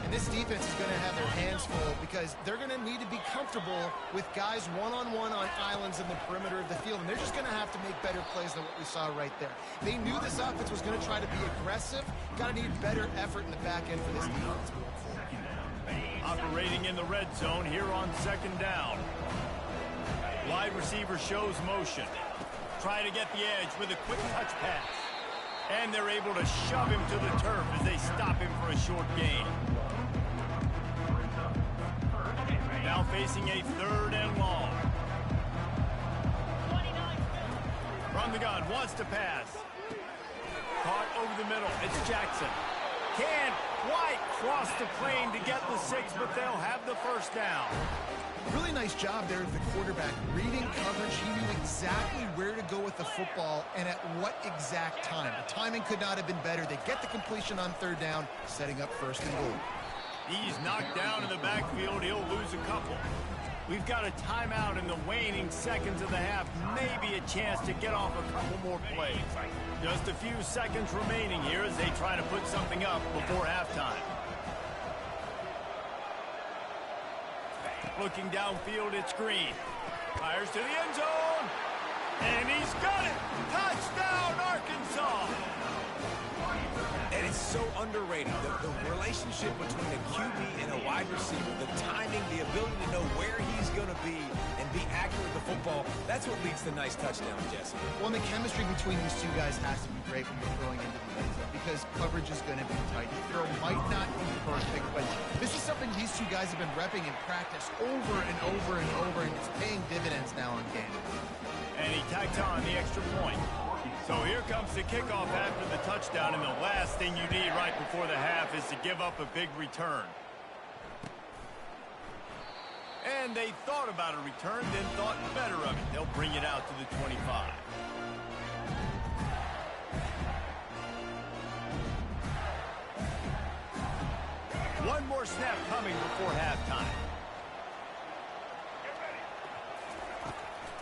And this defense is going to have their hands full because they're going to need to be comfortable with guys one-on-one on islands in the perimeter of the field. And they're just going to have to make better plays than what we saw right there. They knew this offense was going to try to be aggressive. Got to need better effort in the back end for this defense. Operating in the red zone here on 2nd down. Wide receiver shows motion. Try to get the edge with a quick touch pass. And they're able to shove him to the turf as they stop him for a short gain. Now facing a 3rd and long. From the gun, wants to pass. Caught over the middle, it's Jackson. Can't quite cross the plane to get the 6, but they'll have the 1st down. Really nice job there of the quarterback. Reading coverage, he knew exactly where to go with the football and at what exact time. The timing could not have been better. They get the completion on 3rd down, setting up 1st and goal. He's knocked down in the backfield. He'll lose a couple. We've got a timeout in the waning seconds of the half. Maybe a chance to get off a couple more plays. Just a few seconds remaining here as they try to put something up before halftime. Looking downfield, it's Green. Fires to the end zone. And he's got it. Touchdown, Arkansas. And it's so underrated. The relationship between a QB and a wide receiver, the timing, the ability to know where he's going to be and be accurate with the football, that's what leads to nice touchdowns, Jesse. Well, and the chemistry between these two guys has to be great when you're throwing into the end zone because coverage is going to be tight. The throw might not be perfect, but this is something these two guys have been repping in practice over and over and over, and it's paying dividends now on game. And he tacked on the extra point. So here comes the kickoff after the touchdown, and the last thing you need right before the half is to give up a big return. And they thought about a return, then thought better of it. They'll bring it out to the 25. One more snap coming before halftime.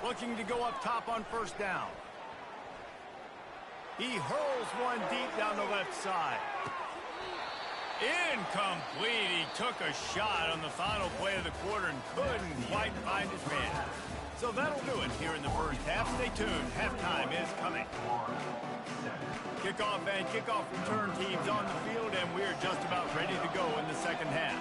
Looking to go up top on 1st down. He hurls one deep down the left side. Incomplete. He took a shot on the final play of the quarter and couldn't quite find his man. So that'll do it here in the 1st half. Stay tuned. Halftime is coming. Kickoff and kickoff return teams on the field, and we're just about ready to go in the second half.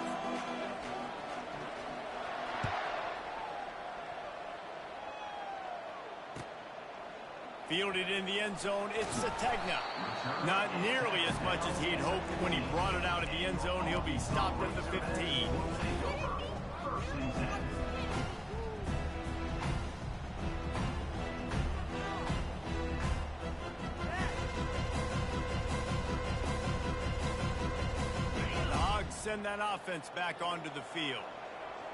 Fielded in the end zone, it's Sategna. Not nearly as much as he'd hoped when he brought it out of the end zone. He'll be stopped at the 15. The Hogs send that offense back onto the field.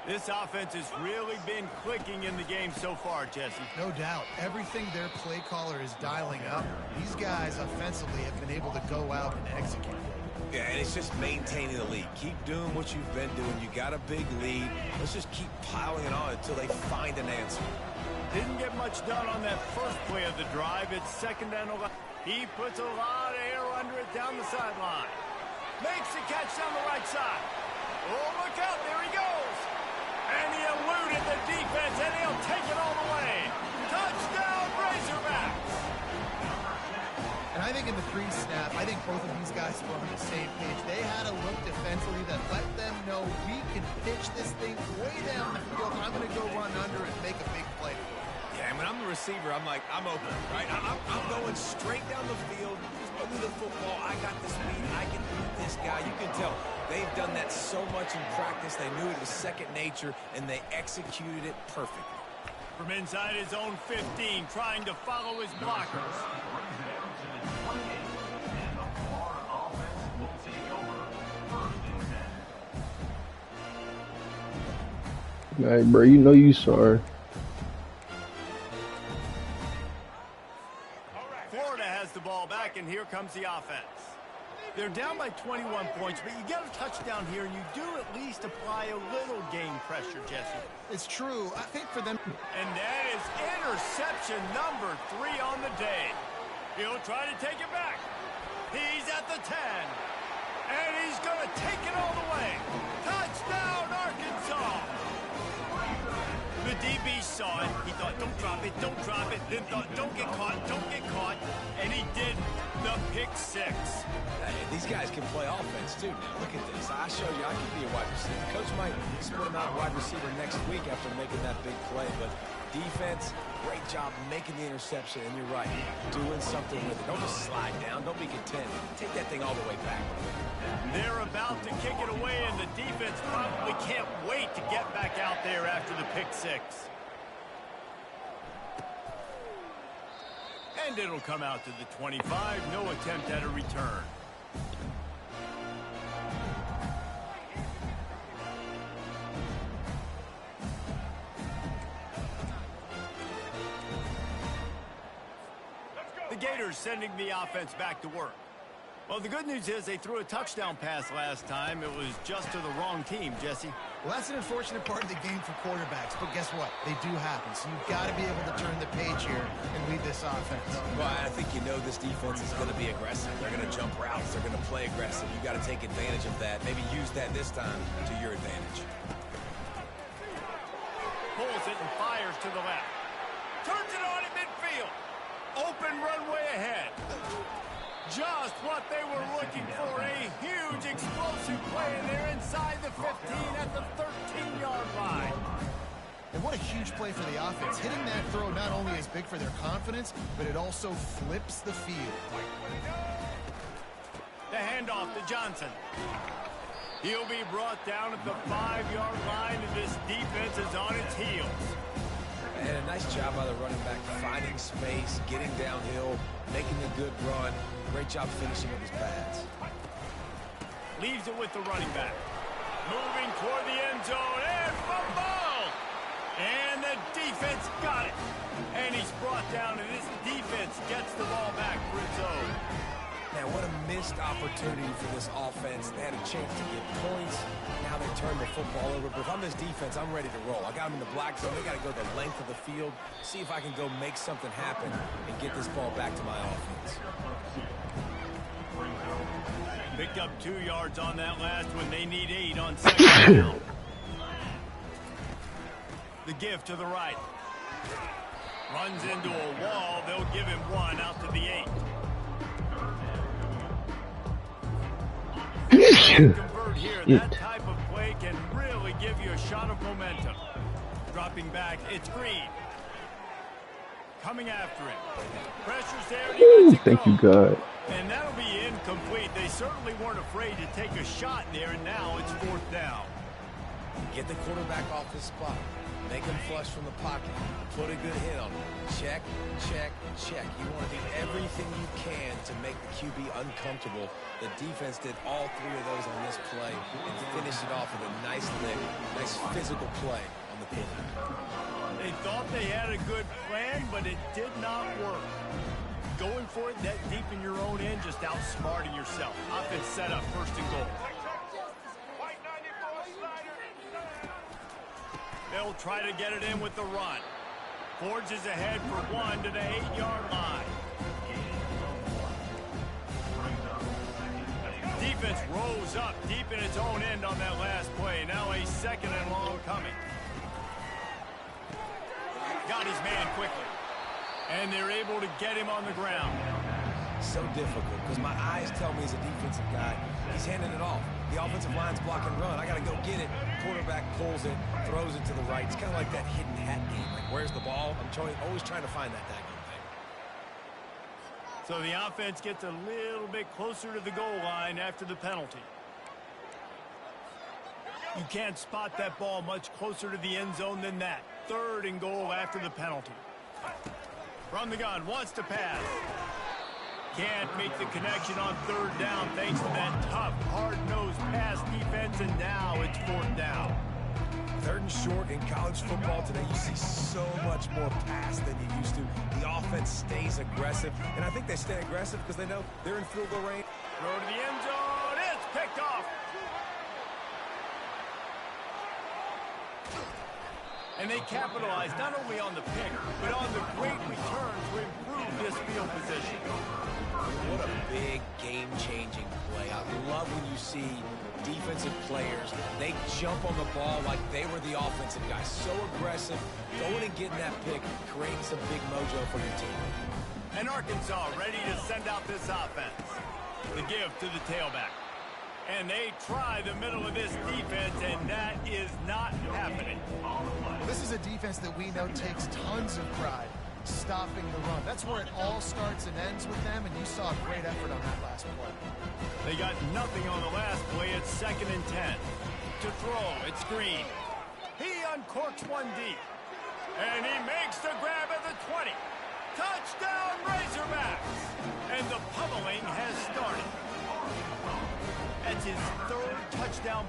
This offense has really been clicking in the game so far, Jesse. No doubt. Everything their play caller is dialing up, these guys offensively have been able to go out and execute. Yeah, and it's just maintaining the lead. Keep doing what you've been doing. You got a big lead. Let's just keep piling it on until they find an answer. Didn't get much done on that first play of the drive. It's 2nd and 11. He puts a lot of air under it down the sideline. Makes the catch down the right side. Oh, look out. There he goes. And he eluded the defense, and he'll take it all the way. Touchdown, Razorbacks! And I think in the pre-snap, I think both of these guys were on the same page. They had a look defensively that let them know we can pitch this thing way down the field. I'm going to go run under and make a big play. Yeah, and when I'm the receiver, I'm like, I'm open, right? I'm going straight down the field. Just throw me the football. I got the speed. I can beat this guy. You can tell they've done that so much in practice. They knew it was second nature, and they executed it perfectly. From inside his own 15, trying to follow his blockers. All right, bro, you know you sorry. Florida has the ball back, and here comes the offense. They're down by 21 points, but you get a touchdown here, and you do at least apply a little game pressure, Jesse. It's true. I think for them... And that is interception number 3 on the day. He'll try to take it back. He's at the 10. And he's going to take it all the way. Touchdown, Arkansas! The DB saw it. He thought, don't drop it, don't drop it. Then thought, don't get caught, don't get caught. And he did the pick 6. Hey, these guys can play offense, too. Now, look at this. I showed you I can be a wide receiver. Coach might split him out wide receiver next week after making that big play. But defense, great job making the interception. And you're right, doing something with it. Don't just slide down. Don't be content. Take that thing all the way back. They're about to kick it away, and the defense probably can't wait to get back out there after the pick 6. And it'll come out to the 25. No attempt at a return. The Gators sending the offense back to work. Well, the good news is they threw a touchdown pass last time. It was just to the wrong team, Jesse. Well, that's an unfortunate part of the game for quarterbacks, but guess what? They do happen, so you've got to be able to turn the page here and lead this offense. Well, I think you know this defense is going to be aggressive. They're going to jump routes. They're going to play aggressive. You got to take advantage of that. Maybe use that this time to your advantage. Pulls it and fires to the left. Turns it on at midfield. Open runway ahead. Just what they were looking for, a huge explosive play, and they're inside the 15 at the 13-yard line. And what a huge play for the offense. Hitting that throw not only is big for their confidence, but it also flips the field. The handoff to Johnson. He'll be brought down at the 5-yard line, and this defense is on its heels. And a nice job by the running back, finding space, getting downhill, making a good run. Great job finishing with his pads. Leaves it with the running back. Moving toward the end zone, and fumble! And the defense got it. And he's brought down, and this defense gets the ball back for its own. Man, what a missed opportunity for this offense. They had a chance to get points. Now they turn the football over. But if I'm this defense, I'm ready to roll. I got them in the black zone. They got to go the length of the field, see if I can go make something happen and get this ball back to my offense. Picked up 2 yards on that last one. They need 8 on second down. The give to the right. Runs into a wall. They'll give him 1 out to the 8. convert here. That type of play can really give you a shot of momentum. Dropping back, it's Green. Coming after him. Pressure's there. Ooh, thank you, God. And that'll be incomplete. They certainly weren't afraid to take a shot there, and now it's 4th down. Get the quarterback off his spot. Make him flush from the pocket. Put a good hit on him. Check, check, check. You want to do everything you can to make the QB uncomfortable. The defense did all 3 of those on this play and finished it off with a nice lick, nice physical play on the quarterback. They thought they had a good plan, but it did not work. Going for it that deep in your own end, just outsmarting yourself. Offense set up, 1st and goal. They'll try to get it in with the run. Forges ahead for 1 to the 8-yard line. Defense rose up deep in its own end on that last play. Now a 2nd and long coming. Got his man quickly. And they're able to get him on the ground. So difficult because my eyes tell me he's a defensive guy. He's handing it off. The offensive line's block and run. I got to go get it. Quarterback pulls it, throws it to the right. It's kind of like that hidden hat game. Like, where's the ball? I'm always trying to find that daggone thing. So the offense gets a little bit closer to the goal line after the penalty. You can't spot that ball much closer to the end zone than that. 3rd and goal after the penalty. From the gun, wants to pass. Can't make the connection on 3rd down thanks to that tough, hard-nosed pass defense, and now it's 4th down. 3rd and short in college football today, you see so much more pass than you used to. The offense stays aggressive, and I think they stay aggressive because they know they're in field goal range. Throw to the end zone, it's picked off. And they capitalized not only on the pick, but on the great return to improve this field position. What a big game-changing play. I love when you see defensive players, they jump on the ball like they were the offensive guy. So aggressive, going and getting that pick, creating some big mojo for your team. And Arkansas ready to send out this offense. The give to the tailback. And they try the middle of this defense, and that is not happening. This is a defense that we know takes tons of pride stopping the run. That's where it all starts and ends with them, and you saw a great effort on that last play. They got nothing on the last play. It's 2nd and 10. To throw, it's Green. He uncorks one deep. And he makes the grab at the 20. Touchdown, Razorbacks! And the pummeling has started. That's his 3rd touchdown.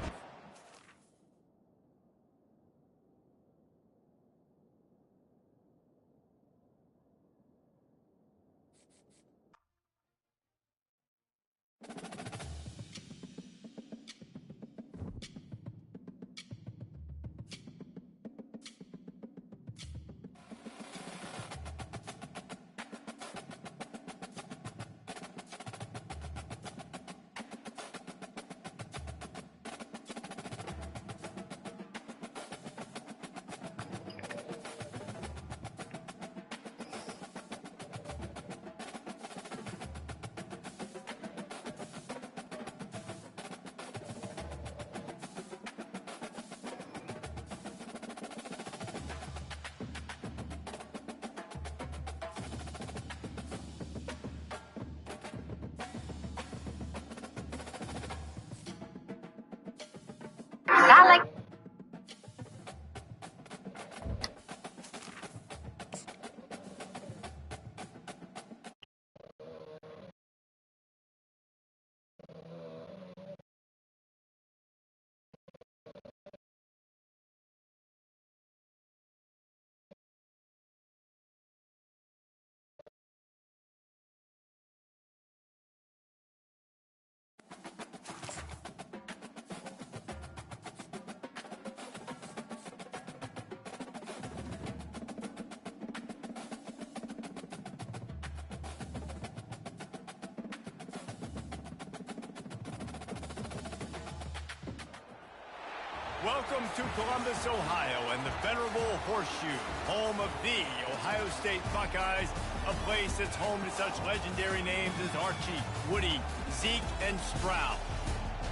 Welcome to Columbus, Ohio, and the venerable Horseshoe, home of the Ohio State Buckeyes, a place that's home to such legendary names as Archie, Woody, Zeke, and Stroud.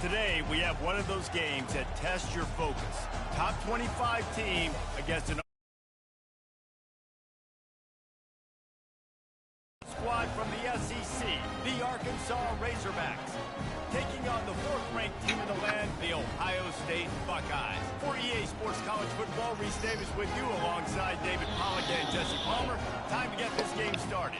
Today, we have one of those games that tests your focus. Top 25 team against an squad from the SEC, the Arkansas Razorbacks, taking on the 4th-ranked team in the land, the Ohio State Buckeyes. For EA Sports College Football, Reese Davis with you alongside David Pollack and Jesse Palmer. Time to get this game started.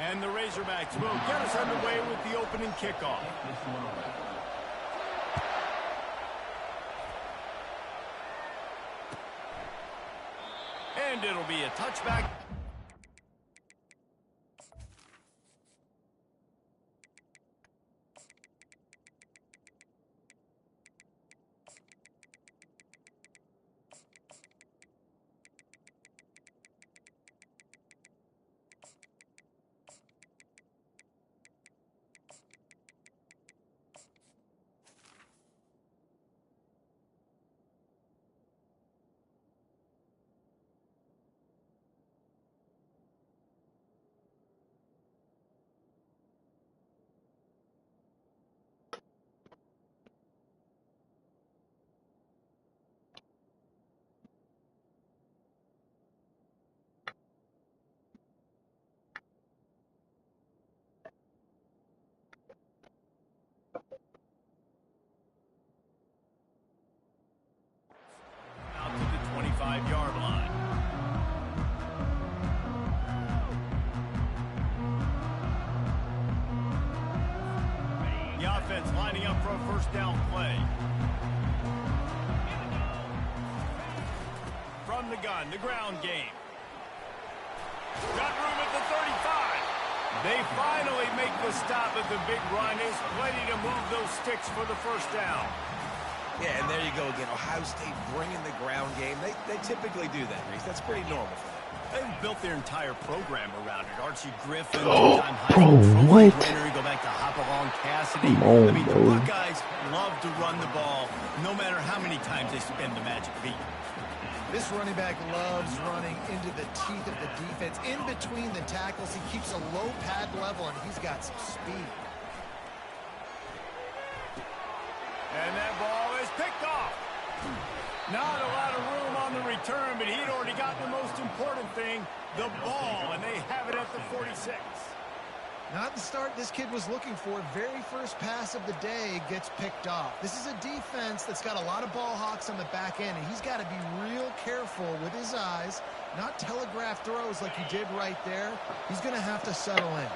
And the Razorbacks will get us underway with the opening kickoff. And it'll be a touchback. Out to the 25-yard line. The offense lining up for a first down play. From the gun, the ground game. Got room at the 35. They finally make the stop at the big run. There's plenty to move those sticks for the first down. Yeah, and there you go again. Ohio State bringing the ground game. They typically do that, Reese. That's pretty normal for them. They've built their entire program around it. Archie Griffin, Oh, two-time bro, Heisman what? Trophy winner. You go back to Hopalong Cassidy. Come on, I mean, bro. the Buckeyes love to run the ball, no matter how many times they spin the magic beat. This running back loves running into the teeth of the defense. In between the tackles, he keeps a low pad level, and he's got some speed. And that ball is picked off. Not a lot of room on the return, but he'd already got the most important thing, the ball, and they have it at the 46. Not the start this kid was looking for. Very first pass of the day gets picked off. This is a defense that's got a lot of ball hawks on the back end, and he's got to be real careful with his eyes, not telegraph throws like he did right there. He's going to have to settle in.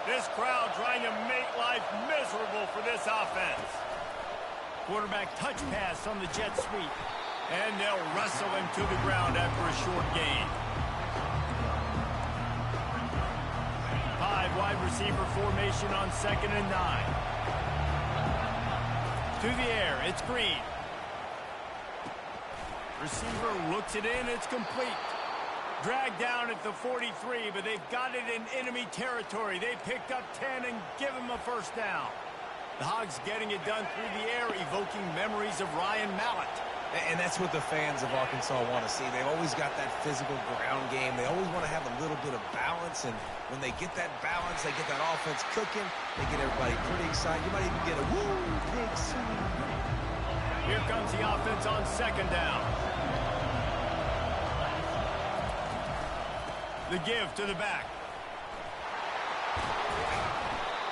This crowd trying to make life miserable for this offense. Quarterback touch pass on the jet sweep. And they'll wrestle him to the ground after a short gain. 5 wide receiver formation on 2nd and 9. To the air, it's Green. Receiver looks it in, it's complete. Dragged down at the 43, but they've got it in enemy territory. They picked up 10 and give him a first down. The Hogs getting it done through the air, evoking memories of Ryan Mallett. And that's what the fans of Arkansas want to see. They've always got that physical ground game. They always want to have a little bit of balance, and when they get that balance, they get that offense cooking, they get everybody pretty excited. You might even get a woo, big swing. Here comes the offense on 2nd down. The give to the back.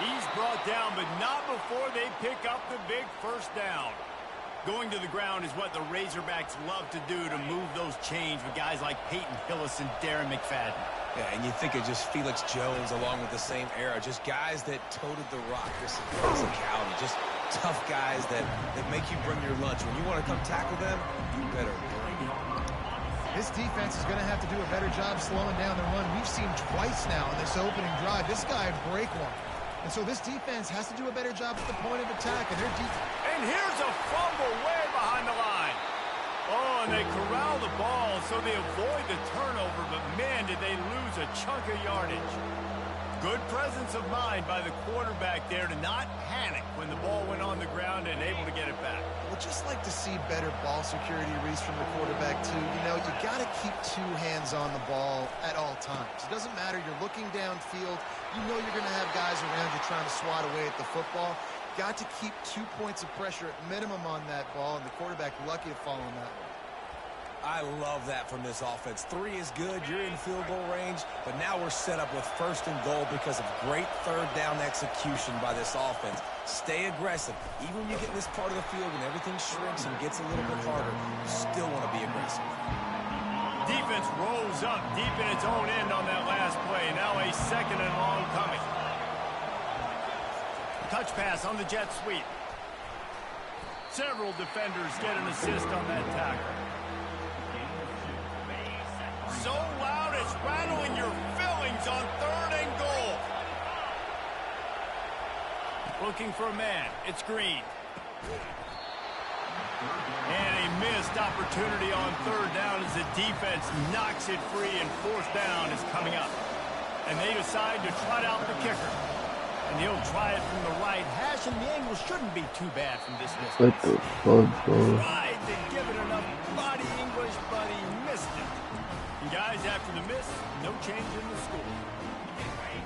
He's brought down, but not before they pick up the big first down. Going to the ground is what the Razorbacks love to do to move those chains with guys like Peyton Hillis and Darren McFadden. Yeah, and you think of just Felix Jones along with the same era, just guys that toted the rock, this physicality, just tough guys that make you bring your lunch. When you want to come tackle them, you better bring it. This defense is going to have to do a better job slowing down the run. We've seen twice now in this opening drive. This guy break one. And so this defense has to do a better job at the point of attack. And here's a fumble way behind the line. Oh, and they corral the ball so they avoid the turnover, but man, did they lose a chunk of yardage. Good presence of mind by the quarterback there to not when the ball went on the ground and able to get it back. We'd just like to see better ball security, Reese, from the quarterback, too. You know, you got to keep 2 hands on the ball at all times. It doesn't matter. You're looking downfield. You know you're going to have guys around you trying to swat away at the football. Got to keep 2 points of pressure at minimum on that ball, and the quarterback lucky to fall on that one. I love that from this offense. 3 is good. You're in field goal range, but now we're set up with 1st and goal because of great 3rd down execution by this offense. Stay aggressive. Even when you get in this part of the field when everything shrinks and gets a little bit harder, you still want to be aggressive. Defense rolls up deep in its own end on that last play. Now a 2nd and long coming. Touch pass on the jet sweep. Several defenders get an assist on that tackle. So loud it's rattling your fillings on 3rd and goal. Looking for a man. It's Green. And a missed opportunity on 3rd down as the defense knocks it free, and 4th down is coming up. And they decide to trot out the kicker. And he'll try it from the right hash, and the angle shouldn't be too bad from this distance. What the fuck, bro? Tried to give it enough body English, but he missed it. And guys, after the miss, no change in the score.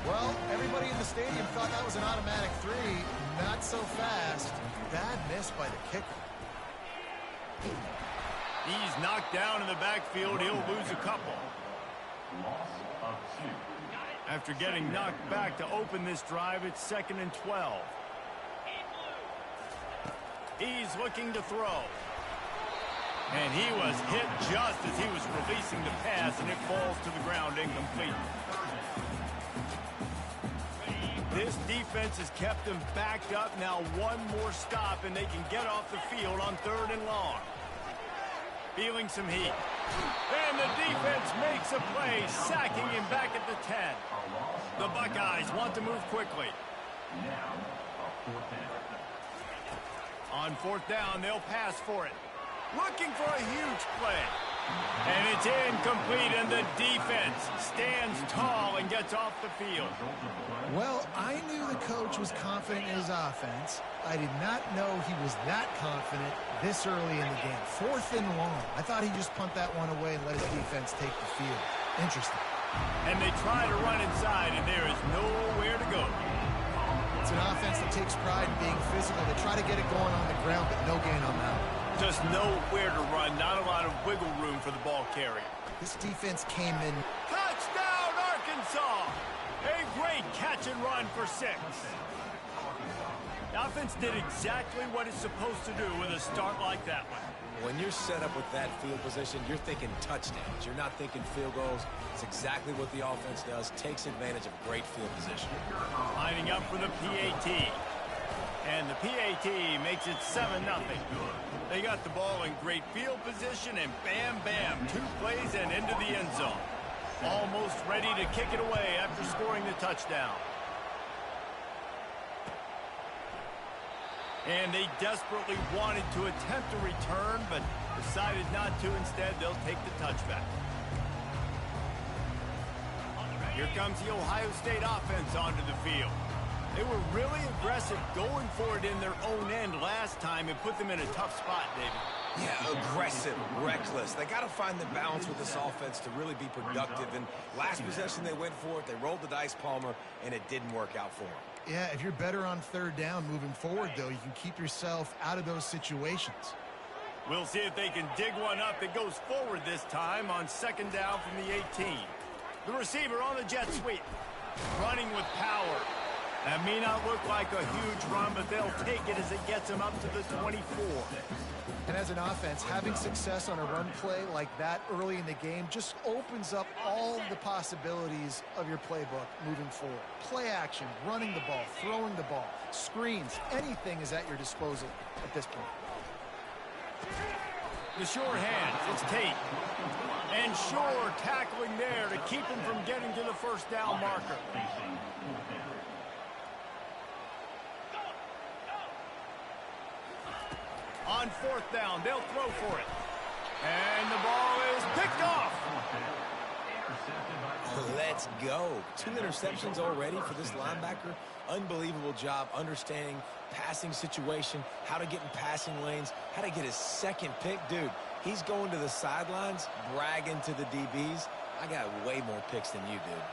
Well, everybody in the stadium thought that was an automatic 3. Not so fast. Bad miss by the kicker. He's knocked down in the backfield. He'll lose a couple. After getting knocked back to open this drive, it's 2nd and 12. He's looking to throw. And he was hit just as he was releasing the pass, and it falls to the ground incomplete. This defense has kept them backed up. Now 1 more stop, and they can get off the field on 3rd and long. Feeling some heat. And the defense makes a play, sacking him back at the 10. The Buckeyes want to move quickly. On 4th down, they'll pass for it. Looking for a huge play. And it's incomplete, and the defense stands tall and gets off the field. Well, I knew the coach was confident in his offense. I did not know he was that confident this early in the game. 4th and long. I thought he'd just punt that one away and let his defense take the field. Interesting. And they try to run inside, and there is nowhere to go. It's an offense that takes pride in being physical. They try to get it going on the ground, but no gain on that one. Just nowhere to run. Not a lot of wiggle room for the ball carrier. This defense came in. Touchdown, Arkansas! A great catch and run for 6. The offense did exactly what it's supposed to do with a start like that one. When you're set up with that field position, you're thinking touchdowns. You're not thinking field goals. It's exactly what the offense does. Takes advantage of great field position. Lining up for the PAT. And the PAT makes it 7-0. They got the ball in great field position, and bam, bam, 2 plays and into the end zone. Almost ready to kick it away after scoring the touchdown. And they desperately wanted to attempt a return, but decided not to. Instead, they'll take the touchback. Here comes the Ohio State offense onto the field. They were really aggressive going for it in their own end last time and put them in a tough spot, David. Yeah, aggressive, reckless. They got to find the balance with this offense to really be productive. And last possession they went for it. They rolled the dice, Palmer, and it didn't work out for them. Yeah, if you're better on 3rd down moving forward, though, you can keep yourself out of those situations. We'll see if they can dig one up. It goes forward this time on 2nd down from the 18. The receiver on the jet sweep. Running with power. That may not look like a huge run, but they'll take it as it gets them up to the 24. And as an offense, having success on a run play like that early in the game just opens up all the possibilities of your playbook moving forward. Play action, running the ball, throwing the ball, screens, anything is at your disposal at this point. The sure hands, it's Tate. And Shore tackling there to keep him from getting to the 1st down marker. On 4th down, they'll throw for it. And the ball is picked off. Let's go. 2 interceptions already for this linebacker. Unbelievable job understanding passing situation, how to get in passing lanes, how to get his second pick. Dude, he's going to the sidelines, bragging to the DBs. I got way more picks than you, dude.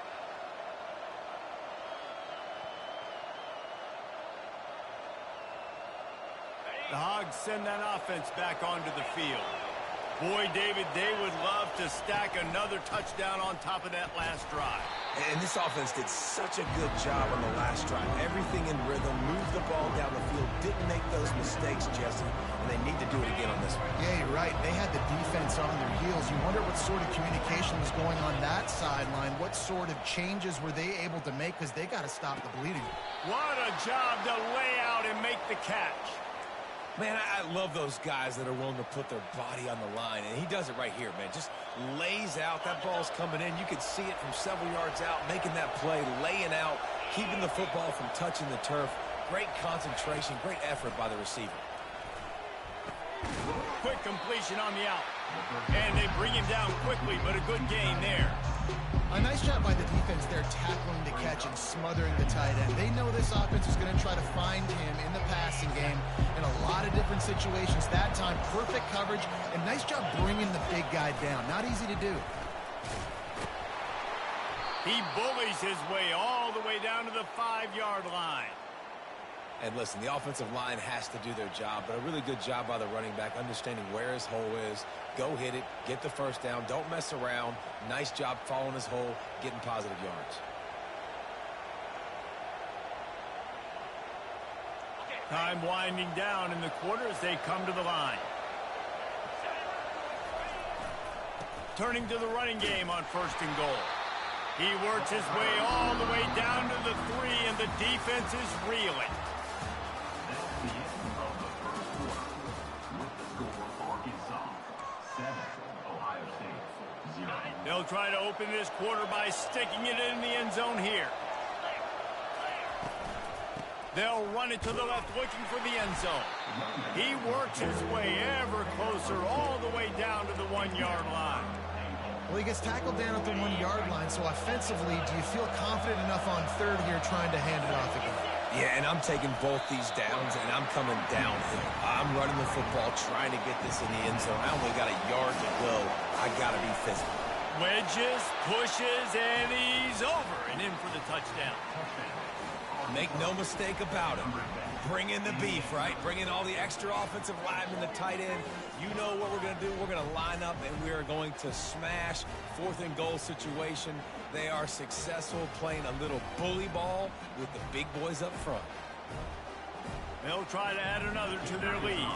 The Hogs send that offense back onto the field. Boy, David, they would love to stack another touchdown on top of that last drive. And this offense did such a good job on the last drive. Everything in rhythm, moved the ball down the field, didn't make those mistakes, Jesse, and they need to do it again on this one. Yeah, you're right. They had the defense on their heels. You wonder what sort of communication was going on that sideline. What sort of changes were they able to make, because they got to stop the bleeding. What a job to lay out and make the catch. Man, I love those guys that are willing to put their body on the line, and he does it right here, man. Just lays out. That ball's coming in. You could see it from several yards out, making that play, laying out, keeping the football from touching the turf. Great concentration, great effort by the receiver. Quick completion on the out. And they bring him down quickly, but a good gain there. A nice job by the defense there, tackling the catch and smothering the tight end. They know this offense is going to try to find him in the passing game in a lot of different situations. That time, perfect coverage, and nice job bringing the big guy down. Not easy to do. He bullies his way all the way down to the 5-yard line. And listen, the offensive line has to do their job, but a really good job by the running back, understanding where his hole is. Go hit it, get the first down, don't mess around. Nice job following his hole, getting positive yards. Time winding down in the quarter as they come to the line. Turning to the running game on 1st and goal. He works his way all the way down to the 3, and the defense is reeling. They'll try to open this quarter by sticking it in the end zone here. They'll run it to the left, looking for the end zone. He works his way ever closer all the way down to the 1-yard line. Well, he gets tackled down at the 1-yard line, so offensively, do you feel confident enough on 3rd here trying to hand it off again? Yeah, and I'm taking both these downs, and I'm coming downhill. I'm running the football, trying to get this in the end zone. I only got a yard to go. I got to be physical. Wedges, pushes, and he's over and in for the touchdown. Make no mistake about it. Bring in the beef, right? Bring in all the extra offensive linemen, the tight end. You know what we're going to do. We're going to line up, and we are going to smash 4th and goal situation. They are successful playing a little bully ball with the big boys up front. They'll try to add another to their lead.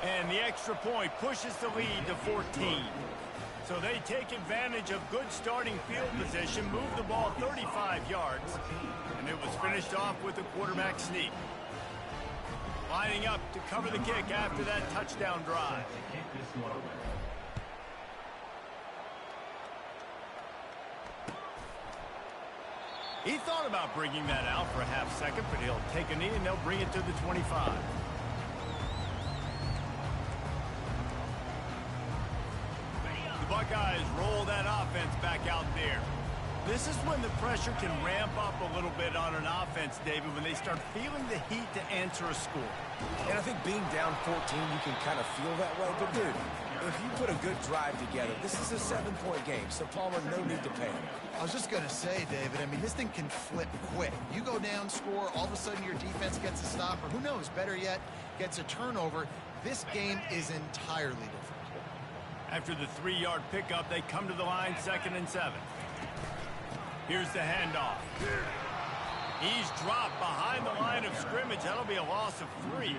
And the extra point pushes the lead to 14. So they take advantage of good starting field position, move the ball 35 yards, and it was finished off with a quarterback sneak. Lining up to cover the kick after that touchdown drive. He thought about bringing that out for a half second, but he'll take a knee and they'll bring it to the 25. The Buckeyes roll that offense back out there. This is when the pressure can ramp up a little bit on an offense, David, when they start feeling the heat to answer a score. And I think being down 14, you can kind of feel that way. But, dude, if you put a good drive together, this is a 7-point game, so Palmer, no need to panic. I was just going to say, David, I mean, this thing can flip quick. You go down, score, all of a sudden your defense gets a stop, or who knows, better yet, gets a turnover. This game is entirely different. After the 3-yard pickup, they come to the line, 2nd and 7. Here's the handoff. He's dropped behind the line of scrimmage. That'll be a loss of 3.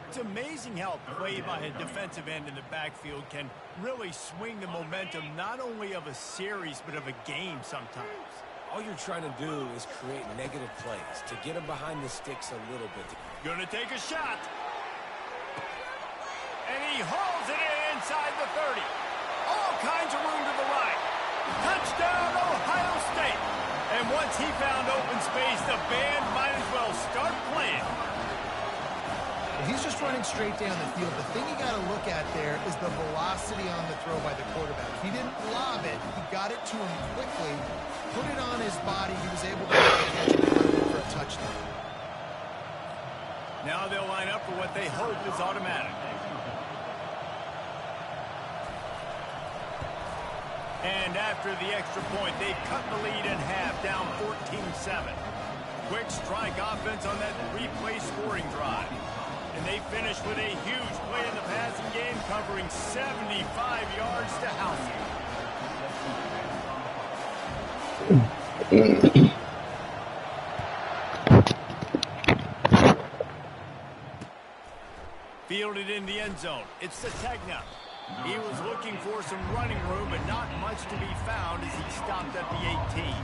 It's amazing how a play by a defensive end in the backfield can really swing the momentum not only of a series but of a game sometimes. All you're trying to do is create negative plays to get them behind the sticks a little bit. Gonna take a shot. And he hauls it in inside the 30. All kinds of room to the right. Touchdown, Ohio State. And once he found open space, the band might as well start playing. He's just running straight down the field. The thing you got to look at there is the velocity on the throw by the quarterback. He didn't lob it. He got it to him quickly, put it on his body. He was able to make the catch and run it for a touchdown. Now they'll line up for what they hope is automatic. And after the extra point, they cut the lead in half, down 14-7. Quick strike offense on that three-play scoring drive. And they finish with a huge play in the passing game, covering 75 yards to Houston. Fielded in the end zone. It's Sategna. He was looking for some running room, but not much to be found as he stopped at the 18.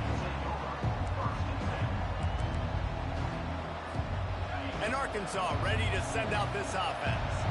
And Arkansas ready to send out this offense.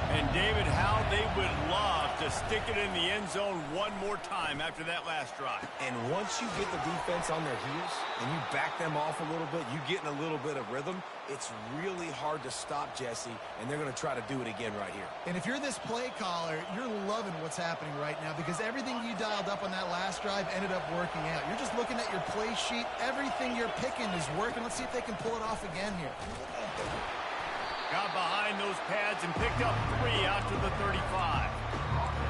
And David, how they would love to stick it in the end zone one more time after that last drive. And once you get the defense on their heels and you back them off a little bit, you get in a little bit of rhythm, it's really hard to stop Jesse, and they're going to try to do it again right here. And if you're this play caller, you're loving what's happening right now because everything you dialed up on that last drive ended up working out. You're just looking at your play sheet. Everything you're picking is working. Let's see if they can pull it off again here. Got behind those pads and picked up 3 out to the 35.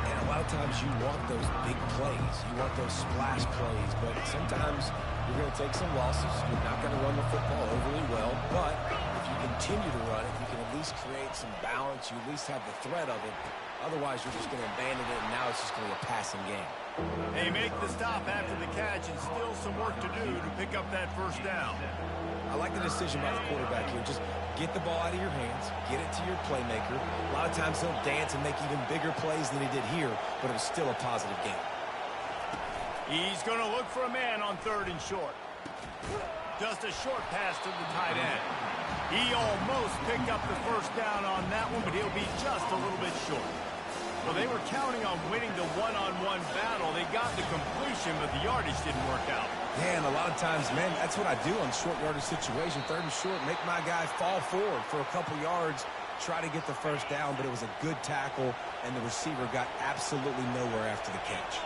And a lot of times you want those big plays. You want those splash plays, but sometimes you're going to take some losses. You're not going to run the football overly well, but if you continue to run it, you can at least create some balance. You at least have the threat of it. Otherwise, you're just going to abandon it, and now it's just going to be a passing game. They make the stop after the catch and still some work to do to pick up that first down. I like the decision by the quarterback here. Just get the ball out of your hands, get it to your playmaker. A lot of times he'll dance and make even bigger plays than he did here, but it was still a positive game. He's going to look for a man on 3rd and short. Just a short pass to the tight end. He almost picked up the first down on that one, but he'll be just a little bit short. Well, they were counting on winning the one-on-one battle. They got the completion, but the yardage didn't work out. Yeah, and a lot of times, man, that's what I do on short yardage situation. 3rd and short, make my guy fall forward for a couple yards, try to get the first down, but it was a good tackle, and the receiver got absolutely nowhere after the catch.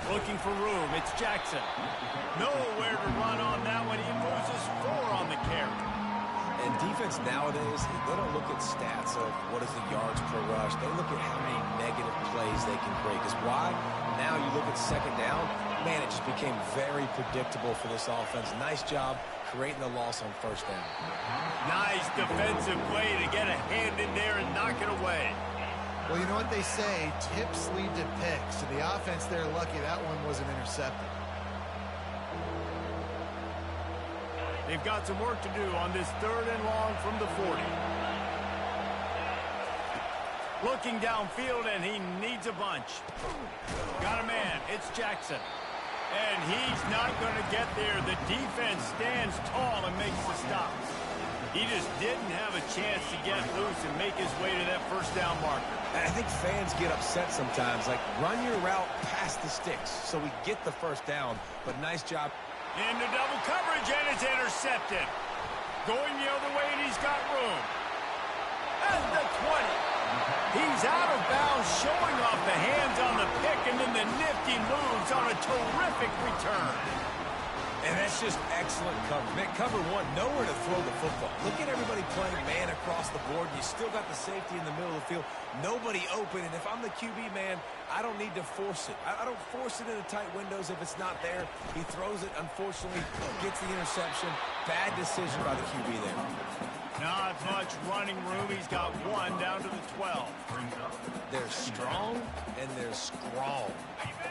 Looking for room, it's Jackson. Nowhere to run on that one. He loses 4 on the carry. And defense nowadays, they don't look at stats of what is the yards per rush. They look at how many negative plays they can create. Because why? Now you look at 2nd down, man, it just became very predictable for this offense. Nice job creating the loss on 1st down. Nice defensive play to get a hand in there and knock it away. Well, you know what they say, tips lead to picks. So the offense, they're lucky that one wasn't intercepted. They've got some work to do on this 3rd and long from the 40. Looking downfield, and he needs a bunch. Got a man. It's Jackson. And he's not going to get there. The defense stands tall and makes the stop. He just didn't have a chance to get loose and make his way to that first down marker. And I think fans get upset sometimes. Like, run your route past the sticks so we get the first down. But nice job. Into double coverage, and it's intercepted. Going the other way, and he's got room. At the 20. He's out of bounds, showing off the hands on the pick, and then the nifty moves on a terrific return. And that's just excellent coverage. Man, cover 1, nowhere to throw the football. Look at everybody playing man across the board. You still got the safety in the middle of the field. Nobody open. And if I'm the QB, man, I don't need to force it. I don't force it into tight windows if it's not there. He throws it, unfortunately, gets the interception. Bad decision by the QB there. Not much running room. He's got 1 down to the 12. They're strong and they're scrawl.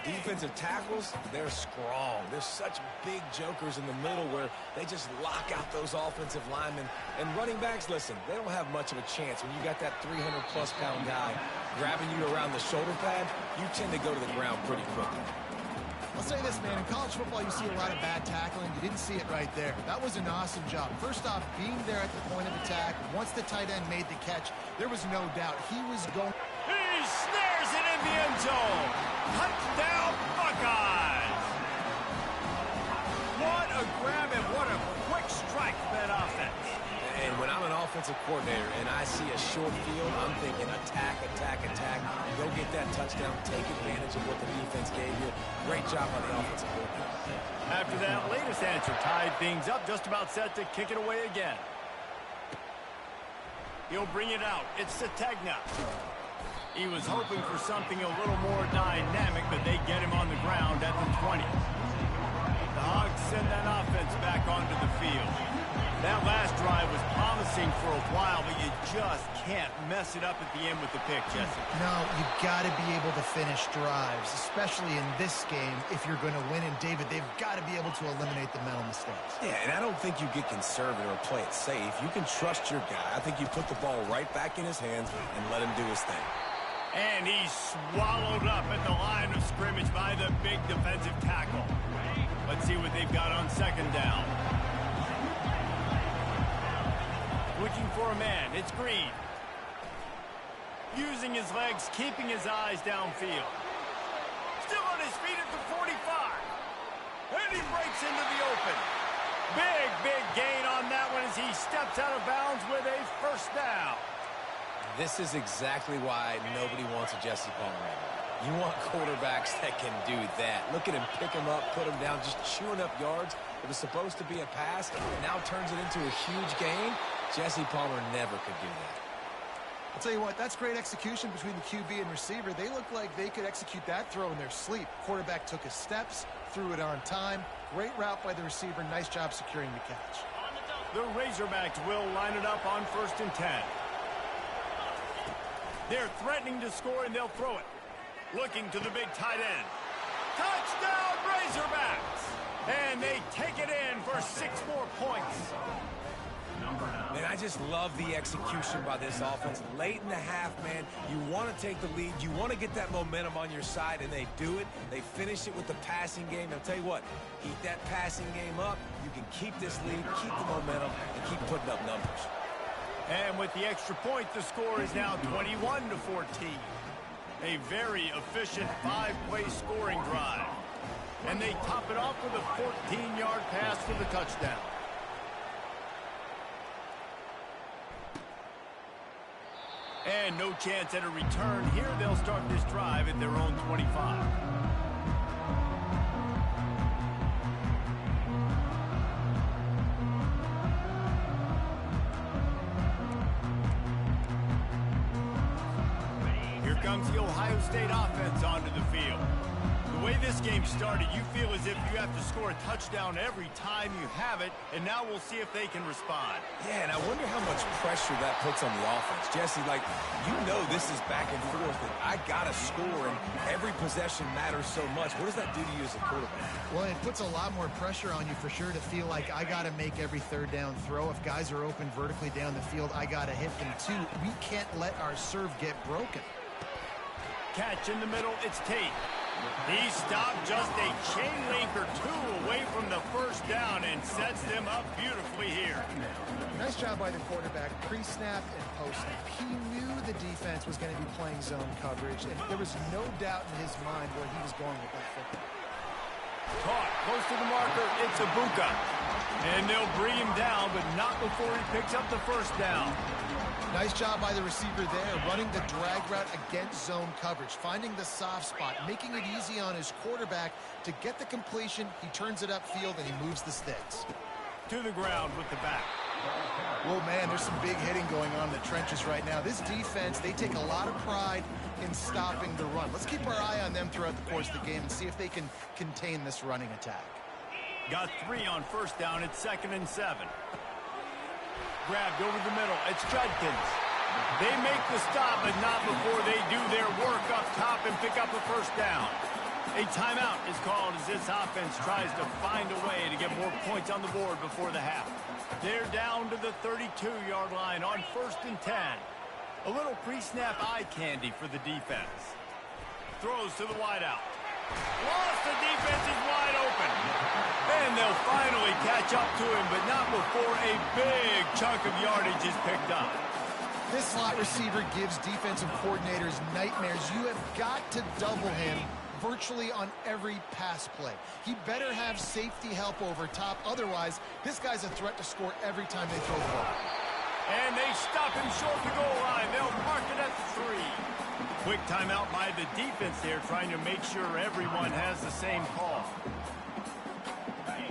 Defensive tackles, they're scrawl. There's such big jokers in the middle where they just lock out those offensive linemen. And running backs, listen, they don't have much of a chance. When you got that 300-plus pound guy grabbing you around the shoulder pad, you tend to go to the ground pretty quickly. I'll say this, man. In college football, you see a lot of bad tackling. You didn't see it right there. That was an awesome job. First off, being there at the point of attack. Once the tight end made the catch, there was no doubt he was going. He snares it in the end zone. Touchdown, Buckeyes. What a grab and what a quick strike for that offense. And when I'm an offense offensive coordinator and I see a short field, I'm thinking attack, attack, attack. Go get that touchdown. Take advantage of what the defense gave you. Great job by the offensive coordinator. After that latest answer tied things up, just about set to kick it away again. He'll bring it out. It's Sategna. He was hoping for something a little more dynamic, but they get him on the ground at the 20. The Hogs send that offense back onto the field. That last drive was promising for a while, but you just can't mess it up at the end with the pick, Jesse. No, you've got to be able to finish drives, especially in this game if you're going to win. And, David, they've got to be able to eliminate the mental mistakes. Yeah, and I don't think you get conservative or play it safe. You can trust your guy. I think you put the ball right back in his hands and let him do his thing. And he's swallowed up at the line of scrimmage by the big defensive tackle. Let's see what they've got on second down. Looking for a man. It's Green. Using his legs, keeping his eyes downfield. Still on his feet at the 45. And he breaks into the open. Big gain on that one as he steps out of bounds with a first down. This is exactly why nobody wants a Jesse Palmer. You want quarterbacks that can do that. Look at him pick him up, put him down, just chewing up yards. It was supposed to be a pass, now turns it into a huge gain. Jesse Palmer never could do that. I'll tell you what, that's great execution between the QB and receiver. They look like they could execute that throw in their sleep. Quarterback took his steps, threw it on time. Great route by the receiver. Nice job securing the catch. The Razorbacks will line it up on 1st and 10. They're threatening to score, and they'll throw it. Looking to the big tight end. Touchdown, Razorbacks! And they take it in for 6 more points. Man, I just love the execution by this offense. Late in the half, man, you want to take the lead. You want to get that momentum on your side, and they do it. They finish it with the passing game. I'll tell you what, keep that passing game up. You can keep this lead, keep the momentum, and keep putting up numbers. And with the extra point, the score is now 21-14. A very efficient 5-play scoring drive. And they top it off with a 14-yard pass for the touchdown. And no chance at a return here. They'll start this drive at their own 25. Here comes the Ohio State offense onto the field. The way this game started, you feel as if you have to score a touchdown every time you have it, and now we'll see if they can respond. Yeah, and I wonder how much pressure that puts on the offense. Jesse, like, you know this is back and forth, and I got to score, and every possession matters so much. What does that do to you as a quarterback? Well, it puts a lot more pressure on you for sure to feel like I got to make every third down throw. If guys are open vertically down the field, I got to hit them too. We can't let our serve get broken. Catch in the middle, it's Tate. He stopped just a chain link or 2 away from the first down and sets them up beautifully here. Nice job by the quarterback, pre-snap and post-snap. He knew the defense was going to be playing zone coverage, and there was no doubt in his mind where he was going with that football. Caught close to the marker, it's Ibuka. And they'll bring him down, but not before he picks up the first down. Nice job by the receiver there, running the drag route against zone coverage, finding the soft spot, making it easy on his quarterback to get the completion. He turns it upfield, and he moves the sticks. To the ground with the back. Well, man, there's some big hitting going on in the trenches right now. This defense, they take a lot of pride in stopping the run. Let's keep our eye on them throughout the course of the game and see if they can contain this running attack. Got 3 on first down. It's 2nd and 7. Grabbed over the middle. It's Judkins. They make the stop, but not before they do their work up top and pick up a first down. A timeout is called as this offense tries to find a way to get more points on the board before the half. They're down to the 32-yard line on 1st and 10. A little pre-snap eye candy for the defense. Throws to the wideout. Lost, the defense is wide open. And they'll finally catch up to him, but not before a big chunk of yardage is picked up. This slot receiver gives defensive coordinators nightmares. You have got to double him virtually on every pass play. He better have safety help over top. Otherwise, this guy's a threat to score every time they throw the ball. And they stop him short of the goal line. They'll mark it at 3. Quick timeout by the defense there, trying to make sure everyone has the same call.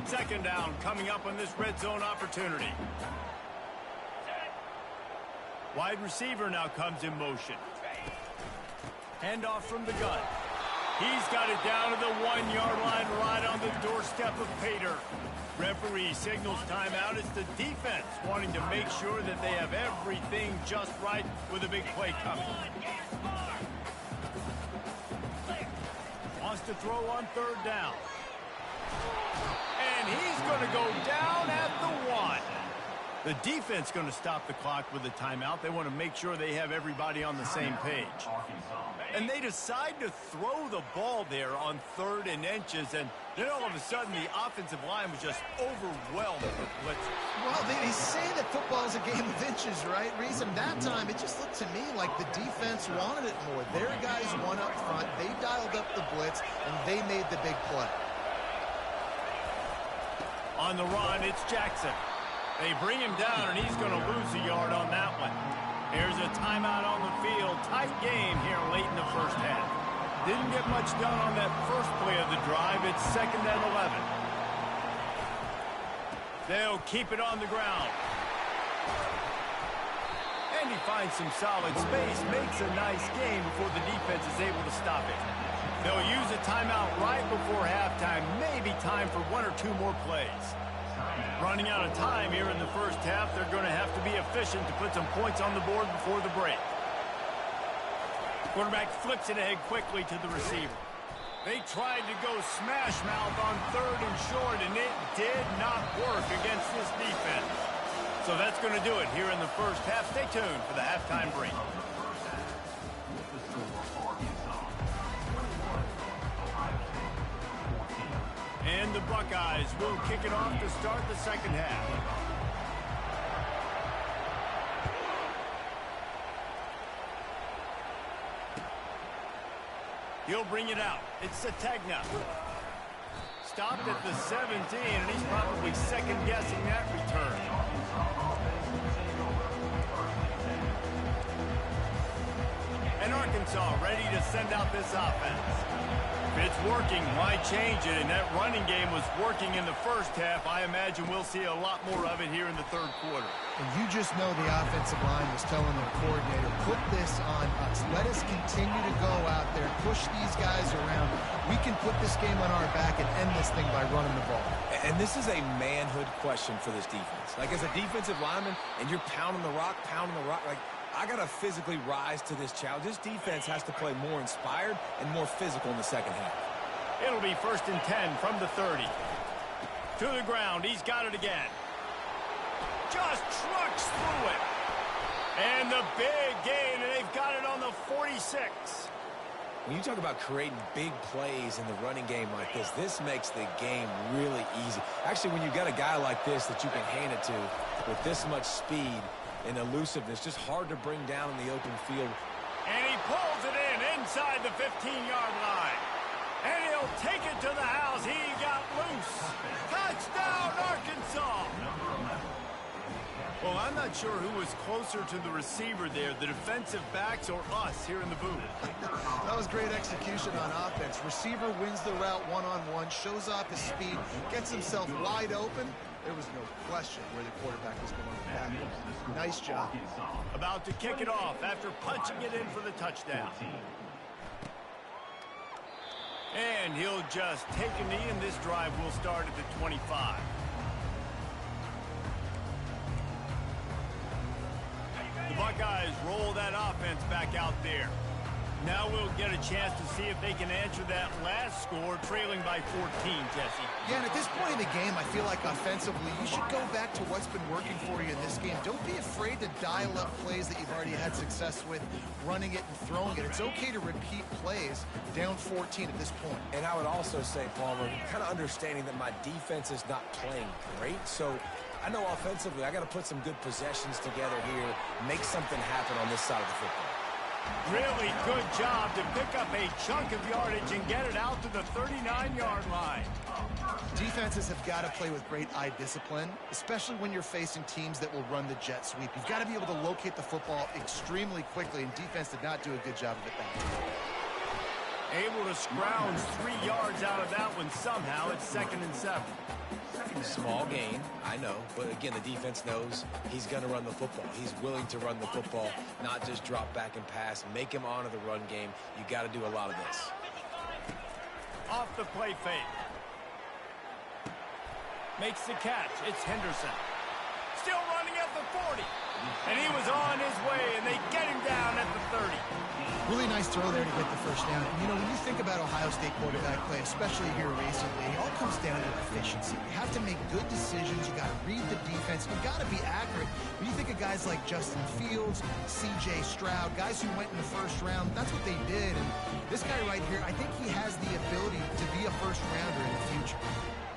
Second down coming up on this red zone opportunity. Wide receiver now comes in motion. Handoff from the gun. He's got it down to the 1-yard line right on the doorstep of Pater. Referee signals timeout. It's the defense wanting to make sure that they have everything just right with a big play coming. Wants to throw on third down. And he's going to go down at the 1. The defense going to stop the clock with a timeout. They want to make sure they have everybody on the same page. And they decide to throw the ball there on 3rd and inches, and then all of a sudden the offensive line was just overwhelmed with blitzes. Well, they say that football is a game of inches, right, Reese? And that time, it just looked to me like the defense wanted it more. Their guys won up front, they dialed up the blitz, and they made the big play. On the run, it's Jackson. They bring him down, and he's going to lose a yard on that one. Here's a timeout on the field. Tight game here late in the first half. Didn't get much done on that first play of the drive. It's 2nd and 11. They'll keep it on the ground. And he finds some solid space. Makes a nice game before the defense is able to stop it. They'll use a timeout right before halftime. Maybe time for 1 or 2 more plays. Running out of time here in the first half. They're going to have to be efficient to put some points on the board before the break. Quarterback flips it ahead quickly to the receiver. They tried to go smash mouth on 3rd and short, and it did not work against this defense. So that's going to do it here in the first half. Stay tuned for the halftime break. And the Buckeyes will kick it off to start the second half. He'll bring it out. It's Sategna. Stopped at the 17, and he's probably second-guessing that return. And Arkansas ready to send out this offense. If it's working, why change it? And that running game was working in the first half. I imagine we'll see a lot more of it here in the 3rd quarter. And you just know the offensive line was telling their coordinator, put this on us. Let us continue to go out there, push these guys around. We can put this game on our back and end this thing by running the ball. And this is a manhood question for this defense. Like, as a defensive lineman, and you're pounding the rock, like, I got to physically rise to this challenge. This defense has to play more inspired and more physical in the second half. It'll be 1st and 10 from the 30. To the ground. He's got it again. Just trucks through it. And the big gain, and they've got it on the 46. When you talk about creating big plays in the running game like this makes the game really easy. Actually, when you've got a guy like this that you can hand it to with this much speed and elusiveness, just hard to bring down in the open field. And he pulls it in inside the 15-yard line. And he'll take it to the house. He got loose. Touchdown, Arkansas. Well, I'm not sure who was closer to the receiver there, the defensive backs or us here in the booth. That was great execution on offense. Receiver wins the route one-on-one, shows off his speed, gets himself wide open. There was no question where the quarterback was going to tackle. Nice job. About to kick it off after punching it in for the touchdown. And he'll just take a knee, and this drive will start at the 25. The Buckeyes roll that offense back out there. Now we'll get a chance to see if they can answer that last score, trailing by 14, Jesse. Yeah, and at this point in the game, I feel like offensively, you should go back to what's been working for you in this game. Don't be afraid to dial up plays that you've already had success with, running it and throwing it. It's okay to repeat plays down 14 at this point. And I would also say, Palmer, kind of understanding that my defense is not playing great, so I know offensively I got to put some good possessions together here, make something happen on this side of the football. Really good job to pick up a chunk of yardage and get it out to the 39-yard line. Defenses have got to play with great eye discipline, especially when you're facing teams that will run the jet sweep. You've got to be able to locate the football extremely quickly, and defense did not do a good job of it back there. Able to scrounge 3 yards out of that one somehow. It's 2nd and 7. Small gain, I know, but again, the defense knows he's going to run the football. He's willing to run the football, not just drop back and pass, make him honor the run game. You got to do a lot of this. Off the play fake. Makes the catch. It's Henderson. Still running at the 40. And he was on his way, and they get him down at the 30. Really nice throw there to get the first down. You know, when you think about Ohio State quarterback play, especially here recently, it all comes down to efficiency. You have to make good decisions. You got to read the defense. You got to be accurate. When you think of guys like Justin Fields, C.J. Stroud, guys who went in the first round, that's what they did. And this guy right here, I think he has the ability to be a first-rounder in the future.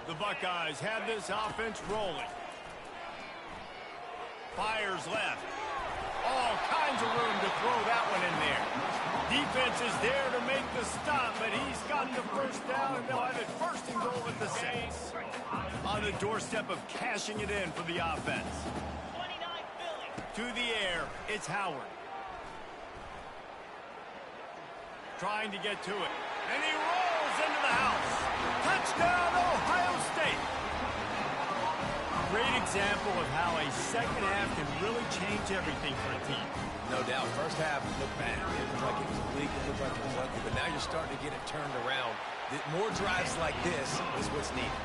The Buckeyes have this offense rolling. Fires left. All kinds of room to throw that one in there. Defense is there to make the stop, but he's got the first down, and they'll have it 1st and goal at the 6. On the doorstep of cashing it in for the offense. To the air, it's Howard. Trying to get to it. And he rolls into the house. Touchdown, Ohio State. Great example of how a second half can really change everything for a team. No doubt. First half looked bad. It looked like it was weak. It looked like it was ugly. But now you're starting to get it turned around. More drives like this is what's needed.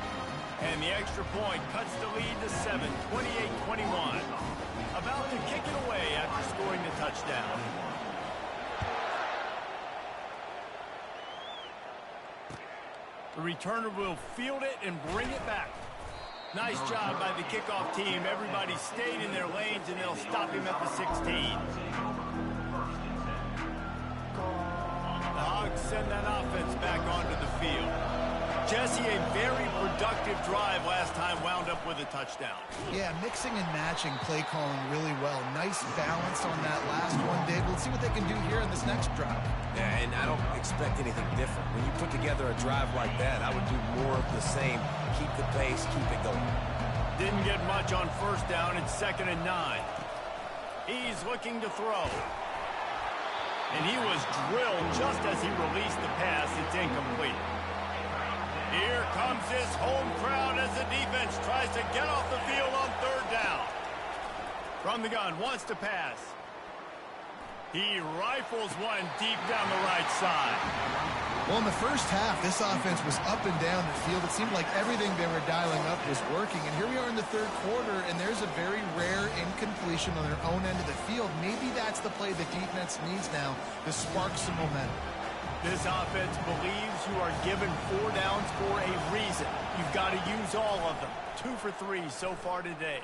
And the extra point cuts the lead to 7, 28-21. About to kick it away after scoring the touchdown. The returner will field it and bring it back. Nice job by the kickoff team. Everybody stayed in their lanes, and they'll stop him at the 16. The Hogs send that offense back onto the field. Jesse, a very productive drive last time, wound up with a touchdown. Yeah, mixing and matching play calling really well. Nice balance on that last one, Dave. Let's see what they can do here in this next drive. Yeah, and I don't expect anything different. When you put together a drive like that, I would do more of the same. Keep the pace, keep it going. Didn't get much on 1st down. It's 2nd and 9. He's looking to throw. And he was drilled just as he released the pass. It's incomplete. Here comes this home crowd as the defense tries to get off the field on 3rd down. From the gun, wants to pass. He rifles one deep down the right side. Well, in the first half, this offense was up and down the field. It seemed like everything they were dialing up was working. And here we are in the 3rd quarter, and there's a very rare incompletion on their own end of the field. Maybe that's the play the defense needs now to spark some momentum. This offense believes you are given 4 downs for a reason. You've got to use all of them. 2 for 3 so far today.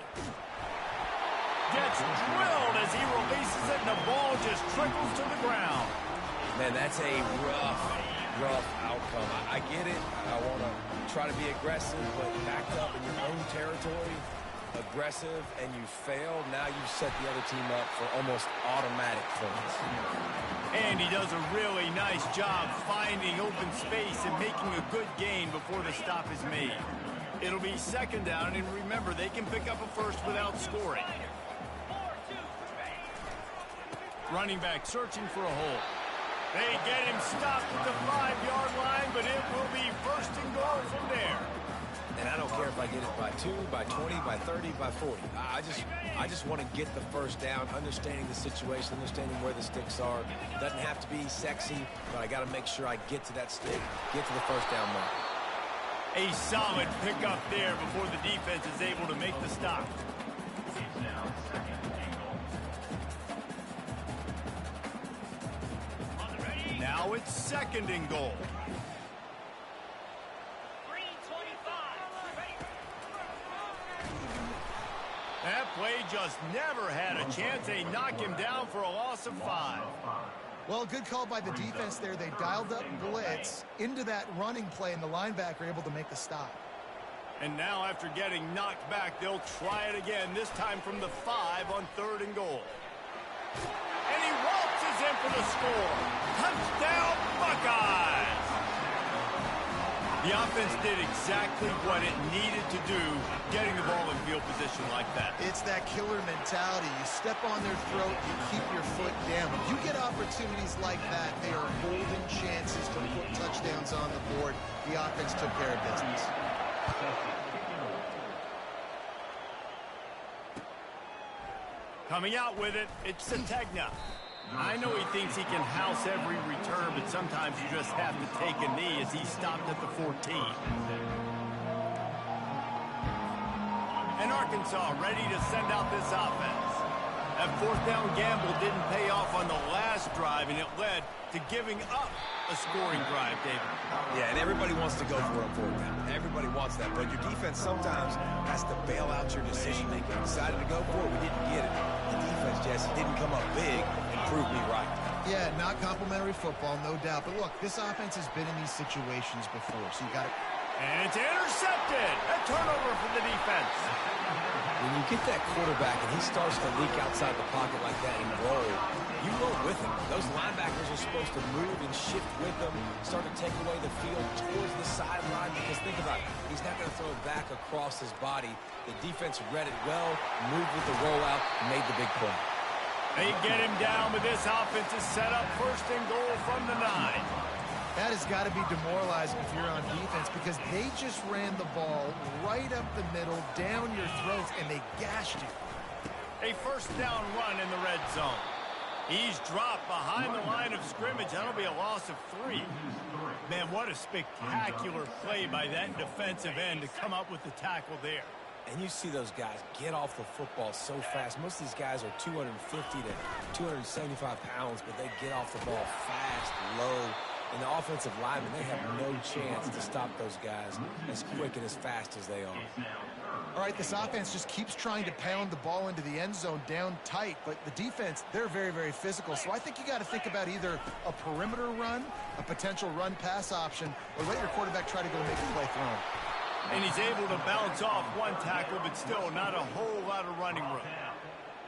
Gets drilled as he releases it, and the ball just trickles to the ground. Man, that's a rough outcome. I get it. I want to try to be aggressive, but backed up in your own territory, aggressive, and you fail. Now you set the other team up for almost automatic points. And he does a really nice job finding open space and making a good gain before the stop is made. It'll be 2nd down, and remember, they can pick up a first without scoring. Running back searching for a hole. They get him stopped at the 5-yard line, but it will be 1st and goal from there. And I don't care if I get it by 2, by 20, by 30, by 40. I just want to get the first down, understanding the situation, understanding where the sticks are. Doesn't have to be sexy, but I got to make sure I get to that stick, get to the first down mark. A solid pickup there before the defense is able to make the stop. Now it's 2nd and goal. That play just never had a chance. They knock him down for a loss of 5. Well, good call by the defense there. They dialed up blitz into that running play, and the linebacker able to make the stop. And now after getting knocked back, they'll try it again, this time from the 5 on 3rd and goal. And he whops his is in for the score. Touchdown, Buckeyes! The offense did exactly what it needed to do, getting the ball in field position like that. It's that killer mentality. You step on their throat, you keep your foot down. When you get opportunities like that, they are golden chances to put touchdowns on the board. The offense took care of business. Coming out with it, it's Sategna. I know he thinks he can house every return, but sometimes you just have to take a knee as he stopped at the 14. And Arkansas ready to send out this offense. That fourth down gamble didn't pay off on the last drive, and it led to giving up a scoring drive, David. Yeah, and everybody wants to go for it on fourth down. Everybody wants that, but your defense sometimes has to bail out your decision-making. We decided to go for it. We didn't get it. The defense, Jesse, didn't come up big and prove me right. Yeah, not complimentary football, no doubt. But look, this offense has been in these situations before, so you got to... And it's intercepted. A turnover for the defense. When you get that quarterback and he starts to leak outside the pocket like that and roll, you roll with him. Those linebackers are supposed to move and shift with him, start to take away the field towards the sideline, because think about it, he's not going to throw it back across his body. The defense read it well, moved with the rollout, and made the big play. They get him down, but this offense is set up first and goal from the 9. That has got to be demoralizing if you're on defense, because they just ran the ball right up the middle, down your throats, and they gashed you. A first down run in the red zone. He's dropped behind the line of scrimmage. That'll be a loss of 3. Man, what a spectacular play by that defensive end to come up with the tackle there. And you see those guys get off the football so fast. Most of these guys are 250 to 275 pounds, but they get off the ball fast, low. And the offensive linemen, they have no chance to stop those guys as quick and as fast as they are. All right, this offense just keeps trying to pound the ball into the end zone down tight, but the defense, they're very, very physical. So I think you got to think about either a perimeter run, a potential run-pass option, or let your quarterback try to go make a play throw him. And he's able to bounce off one tackle, but still not a whole lot of running room.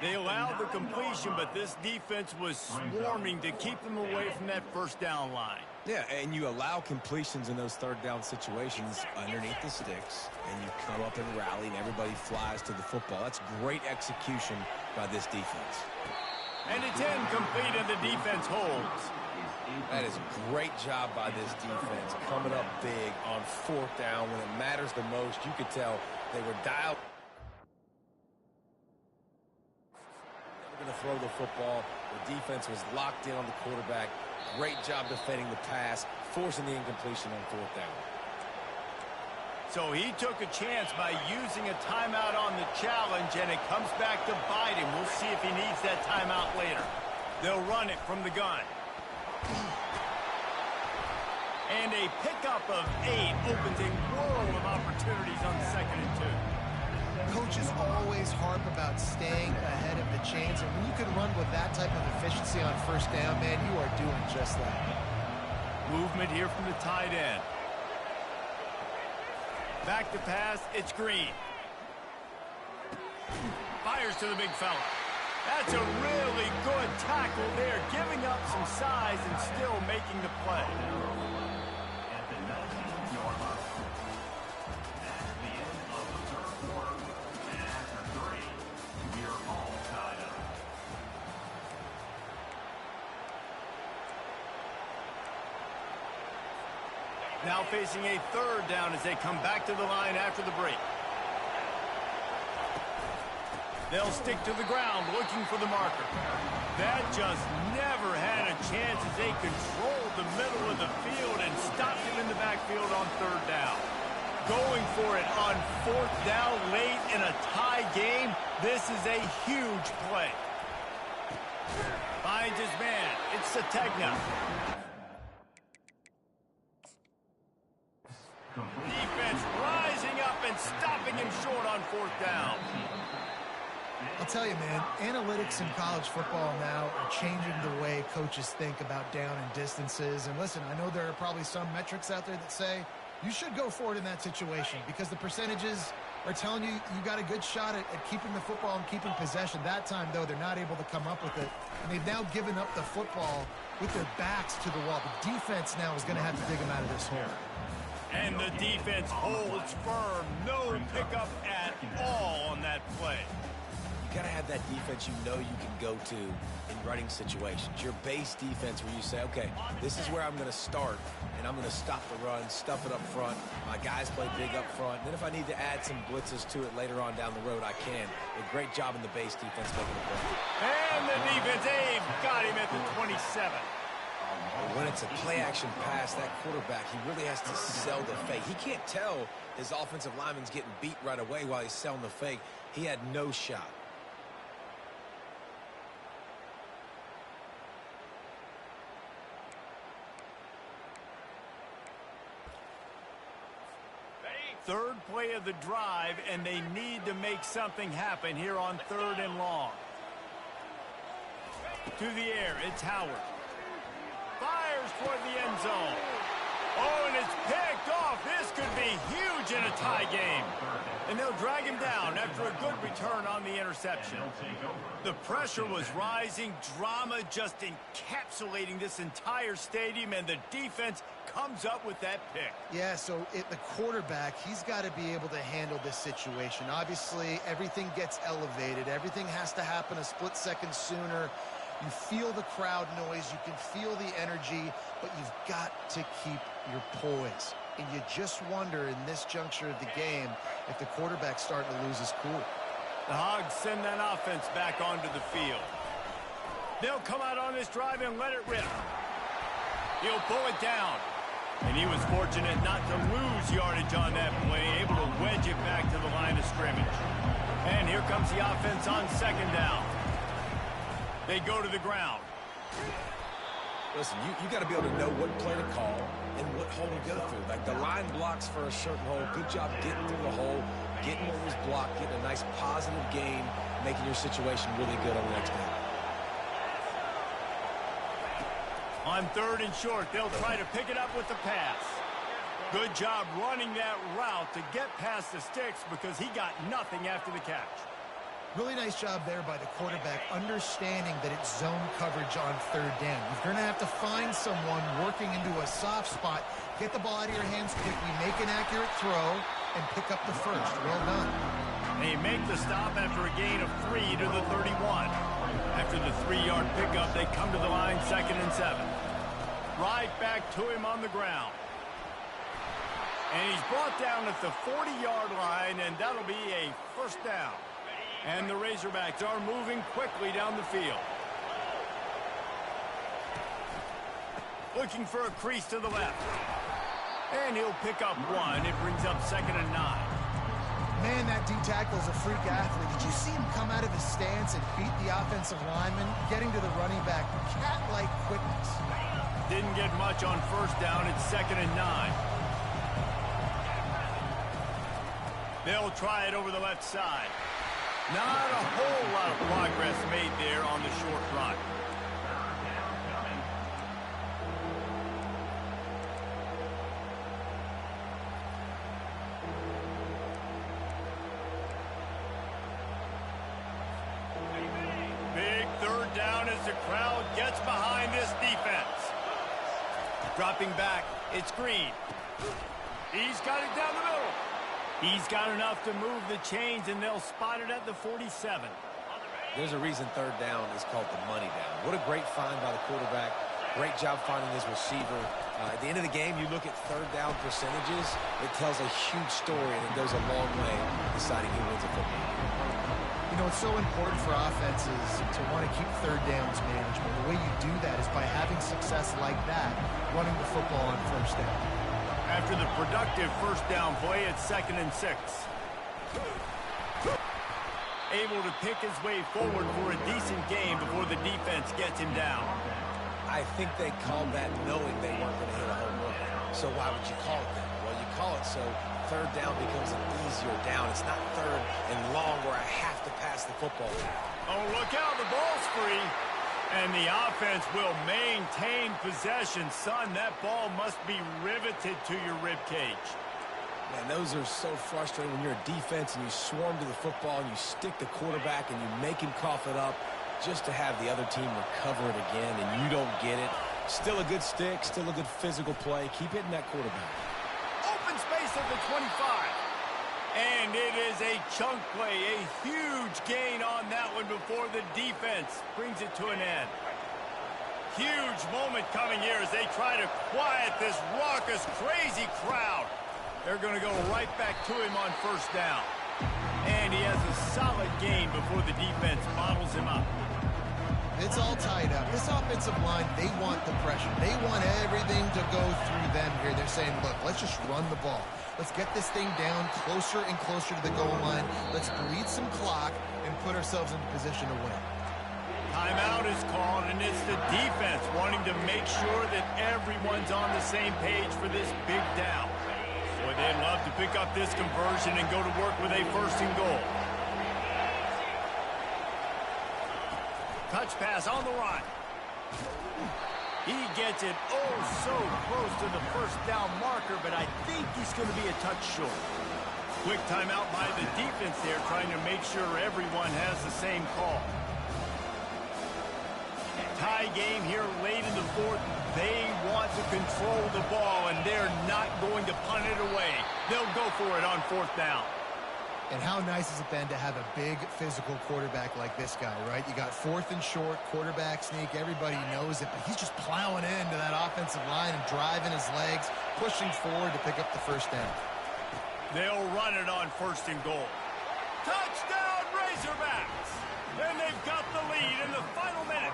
They allowed the completion, but this defense was swarming to keep them away from that first down line. Yeah, and you allow completions in those third down situations underneath the sticks, and you come up and rally, and everybody flies to the football. That's great execution by this defense. And it's incomplete, and the defense holds. That is a great job by this defense, coming up big on fourth down when it matters the most. You could tell they were dialed. Going to throw the football. The defense was locked in on the quarterback. Great job defending the pass, forcing the incompletion on fourth down. So he took a chance by using a timeout on the challenge, and it comes back to bite him. We'll see if he needs that timeout later. They'll run it from the gun. And a pickup of 8 opens a world of opportunities on 2nd and 2. Coaches always harp about staying ahead of the chains, and when you can run with that type of efficiency on first down, man, you are doing just that. Movement here from the tight end. Back to pass, it's Green. Fires to the big fella. That's a really good tackle there, giving up some size and still making the play. Now facing a third down as they come back to the line after the break. They'll stick to the ground looking for the marker. That just never had a chance as they controlled the middle of the field and stopped him in the backfield on third down. Going for it on fourth down late in a tie game. This is a huge play. Finds his man. It's Sategna. Defense rising up and stopping him short on fourth down. I'll tell you, man, analytics in college football now are changing the way coaches think about down and distances. And listen, I know there are probably some metrics out there that say you should go for it in that situation because the percentages, are telling you you got a good shot at keeping the football and keeping possession. That time, though, they're not able to come up with it. And they've now given up the football with their backs to the wall. The defense now is going to have to dig them out of this hole. And the defense holds firm. No pickup at all on that play. You got to have that defense you know you can go to in running situations. Your base defense where you say, okay, this is where I'm going to start, and I'm going to stop the run, stuff it up front. My guys play big up front. And then if I need to add some blitzes to it later on down the road, I can. A great job in the base defense making a play. And the defense, Abe, got him at the 27. When it's a play-action pass, that quarterback, he really has to sell the fake. He can't tell his offensive lineman's getting beat right away while he's selling the fake. He had no shot. Third play of the drive, and they need to make something happen here on 3rd and long. To the air, it's Howard. Fires toward the end zone. Oh, and it's picked off. This could be huge in a tie game. And they'll drag him down after a good return on the interception. The pressure was rising. Drama just encapsulating this entire stadium, and the defense comes up with that pick. Yeah, so the quarterback, he's got to be able to handle this situation. Obviously, everything gets elevated. Everything has to happen a split second sooner. You feel the crowd noise. You can feel the energy, but you've got to keep your poise. And you just wonder in this juncture of the game if the quarterback's starting to lose his cool. The Hogs send that offense back onto the field. They'll come out on this drive and let it rip. He'll pull it down. And he was fortunate not to lose yardage on that play, able to wedge it back to the line of scrimmage. And here comes the offense on 2nd down. They go to the ground. Listen, you got to be able to know what play to call and what hole to go through. Like the line blocks for a certain hole. Good job getting through the hole, getting what was blocked, getting a nice positive gain, making your situation really good on the next play. On 3rd and short, they'll try to pick it up with the pass. Good job running that route to get past the sticks because he got nothing after the catch. Really nice job there by the quarterback, understanding that it's zone coverage on 3rd down. You're going to have to find someone working into a soft spot, get the ball out of your hands quickly, make an accurate throw, and pick up the first. Well done. They make the stop after a gain of 3 to the 31. After the 3-yard pickup, they come to the line 2nd and 7. Right back to him on the ground. And he's brought down at the 40-yard line, and that'll be a 1st down. And the Razorbacks are moving quickly down the field. Looking for a crease to the left. And he'll pick up 1. It brings up 2nd and 9. Man, that D-tackle is a freak athlete. Did you see him come out of his stance and beat the offensive lineman, getting to the running back? Cat-like quickness. Didn't get much on 1st down. It's 2nd and 9. They'll try it over the left side. Not a whole lot of progress made there on the short run. Big 3rd down as the crowd gets behind this defense. Dropping back, it's Green. He's got it down the middle. He's got enough to move the chains, and they'll spot it at the 47. There's a reason 3rd down is called the money down. What a great find by the quarterback. Great job finding his receiver. At the end of the game, you look at 3rd down percentages, it tells a huge story, and it goes a long way deciding who wins a football game. You know, it's so important for offenses to want to keep 3rd downs managed. But the way you do that is by having success like that, running the football on 1st down. After the productive 1st down play, it's 2nd and 6. Able to pick his way forward for a decent game before the defense gets him down. I think they called that knowing they weren't going to hit a home run. So why would you call it that? Well, you call it so 3rd down becomes an easier down. It's not 3rd and long where I have to pass the football. Oh, look out, the ball's free. And the offense will maintain possession. Son, that ball must be riveted to your ribcage. Man, those are so frustrating when you're a defense and you swarm to the football and you stick the quarterback and you make him cough it up just to have the other team recover it again and you don't get it. Still a good stick, still a good physical play. Keep hitting that quarterback. Open space at the 25. And it is a chunk play, a huge gain on that one before the defense brings it to an end. Huge moment coming here as they try to quiet this raucous, crazy crowd. They're going to go right back to him on first down. And he has a solid gain before the defense bottles him up. It's all tied up. This offensive line, they want the pressure. They want everything to go through them here. They're saying, look, let's just run the ball. Let's get this thing down closer and closer to the goal line. Let's bleed some clock and put ourselves in position to win. Timeout is called, and it's the defense wanting to make sure that everyone's on the same page for this big down. Boy, they'd love to pick up this conversion and go to work with a first and goal. Touch pass on the run. He gets it oh so close to the first down marker, but I think he's going to be a touch short. Quick timeout by the defense there, trying to make sure everyone has the same call. Tie game here late in the fourth. They want to control the ball, and they're not going to punt it away. They'll go for it on fourth down. And how nice has it been to have a big physical quarterback like this guy, right? You got fourth and short, quarterback sneak. Everybody knows it, but he's just plowing into that offensive line and driving his legs, pushing forward to pick up the first down. They'll run it on first and goal. Touchdown, Razorbacks! And they've got the lead in the final minute.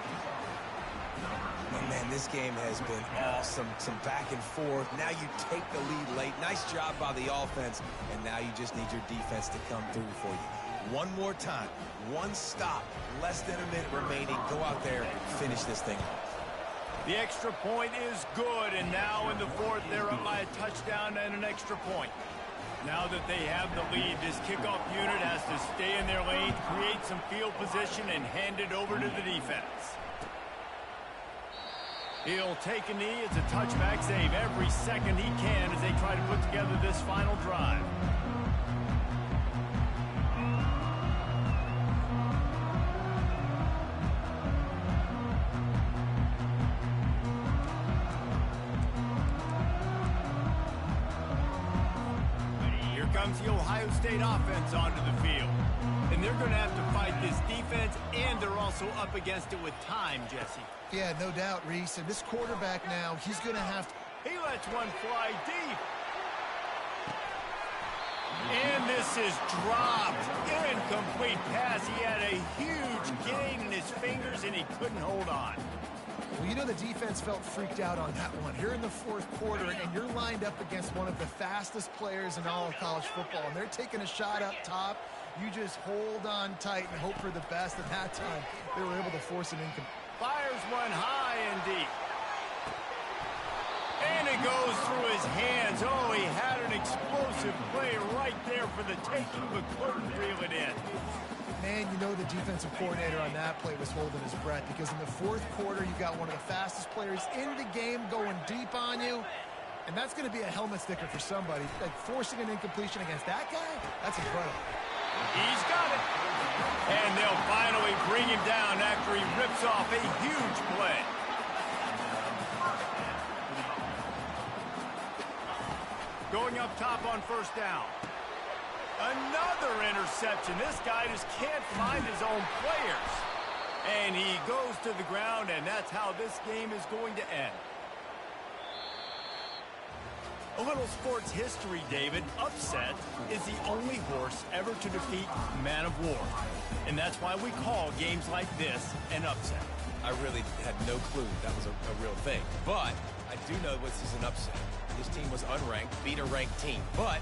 Oh, man, this game has been awesome. Some back and forth. Now you take the lead late. Nice job by the offense. And now you just need your defense to come through for you. One more time. One stop. Less than a minute remaining. Go out there and finish this thing off. The extra point is good. And now in the fourth, they're up by a touchdown and an extra point. Now that they have the lead, this kickoff unit has to stay in their lane, create some field position, and hand it over to the defense. He'll take a knee. It's a touchback save every second he can as they try to put together this final drive. Here comes the Ohio State offense onto the field. And they're going to have to fight this defense, and they're also up against it with time, Jesse. Yeah, no doubt, Reese. And this quarterback now, he's going to have to... He lets one fly deep. And this is dropped. Incomplete pass. He had a huge gain in his fingers, and he couldn't hold on. Well, you know the defense felt freaked out on that one. Here in the fourth quarter, and you're lined up against one of the fastest players in all of college football, and they're taking a shot up top. You just hold on tight and hope for the best. At that time, they were able to force an incomplete. Fires one high and deep. And it goes through his hands. Oh, he had an explosive play right there for the taking, but couldn't reel it in. Man, you know the defensive coordinator on that play was holding his breath because in the fourth quarter, you got one of the fastest players in the game going deep on you. And that's going to be a helmet sticker for somebody. Like forcing an incompletion against that guy, that's incredible. He's got it. And they'll finally bring him down after he rips off a huge play. Going up top on first down. Another interception. This guy just can't find his own players. And he goes to the ground, and that's how this game is going to end. A little sports history, David. Upset is the only horse ever to defeat Man of War. And that's why we call games like this an upset. I really had no clue that was a real thing. But I do know this is an upset. This team was unranked, beat a ranked team. But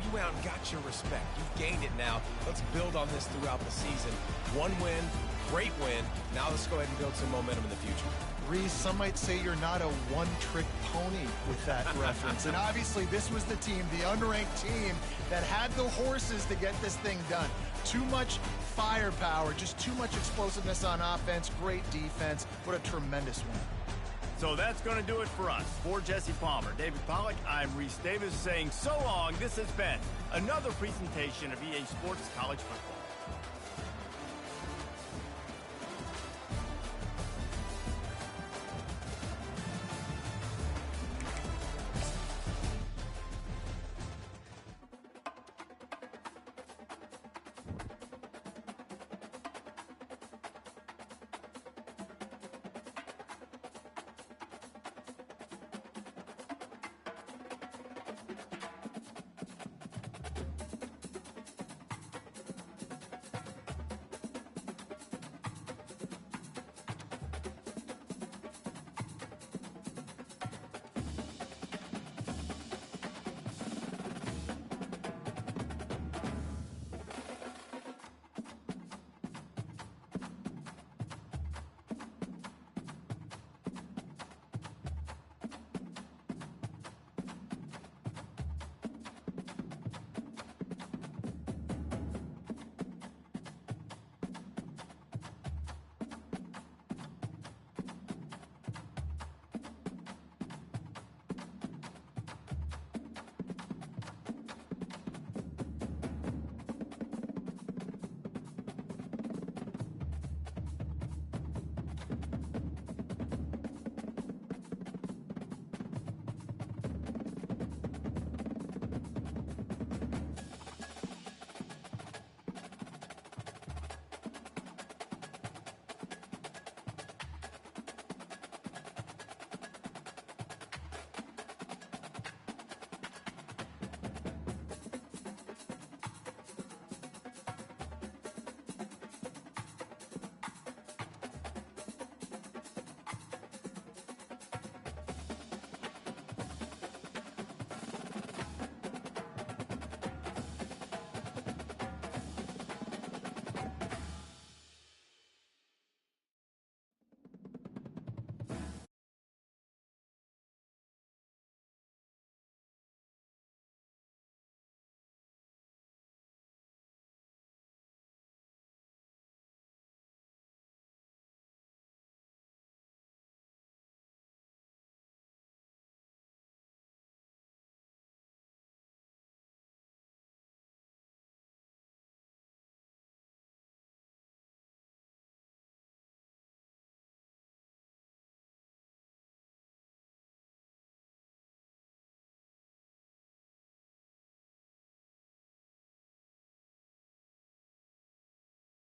you went out and got your respect. You've gained it now. Let's build on this throughout the season. One win, great win. Now let's go ahead and build some momentum in the future. Reese, some might say you're not a one-trick pony with that reference. And obviously, this was the team, the unranked team, that had the horses to get this thing done. Too much firepower, just too much explosiveness on offense, great defense. What a tremendous win. So that's going to do it for us. For Jesse Palmer, David Pollack, I'm Reese Davis saying so long. This has been another presentation of EA Sports College Football.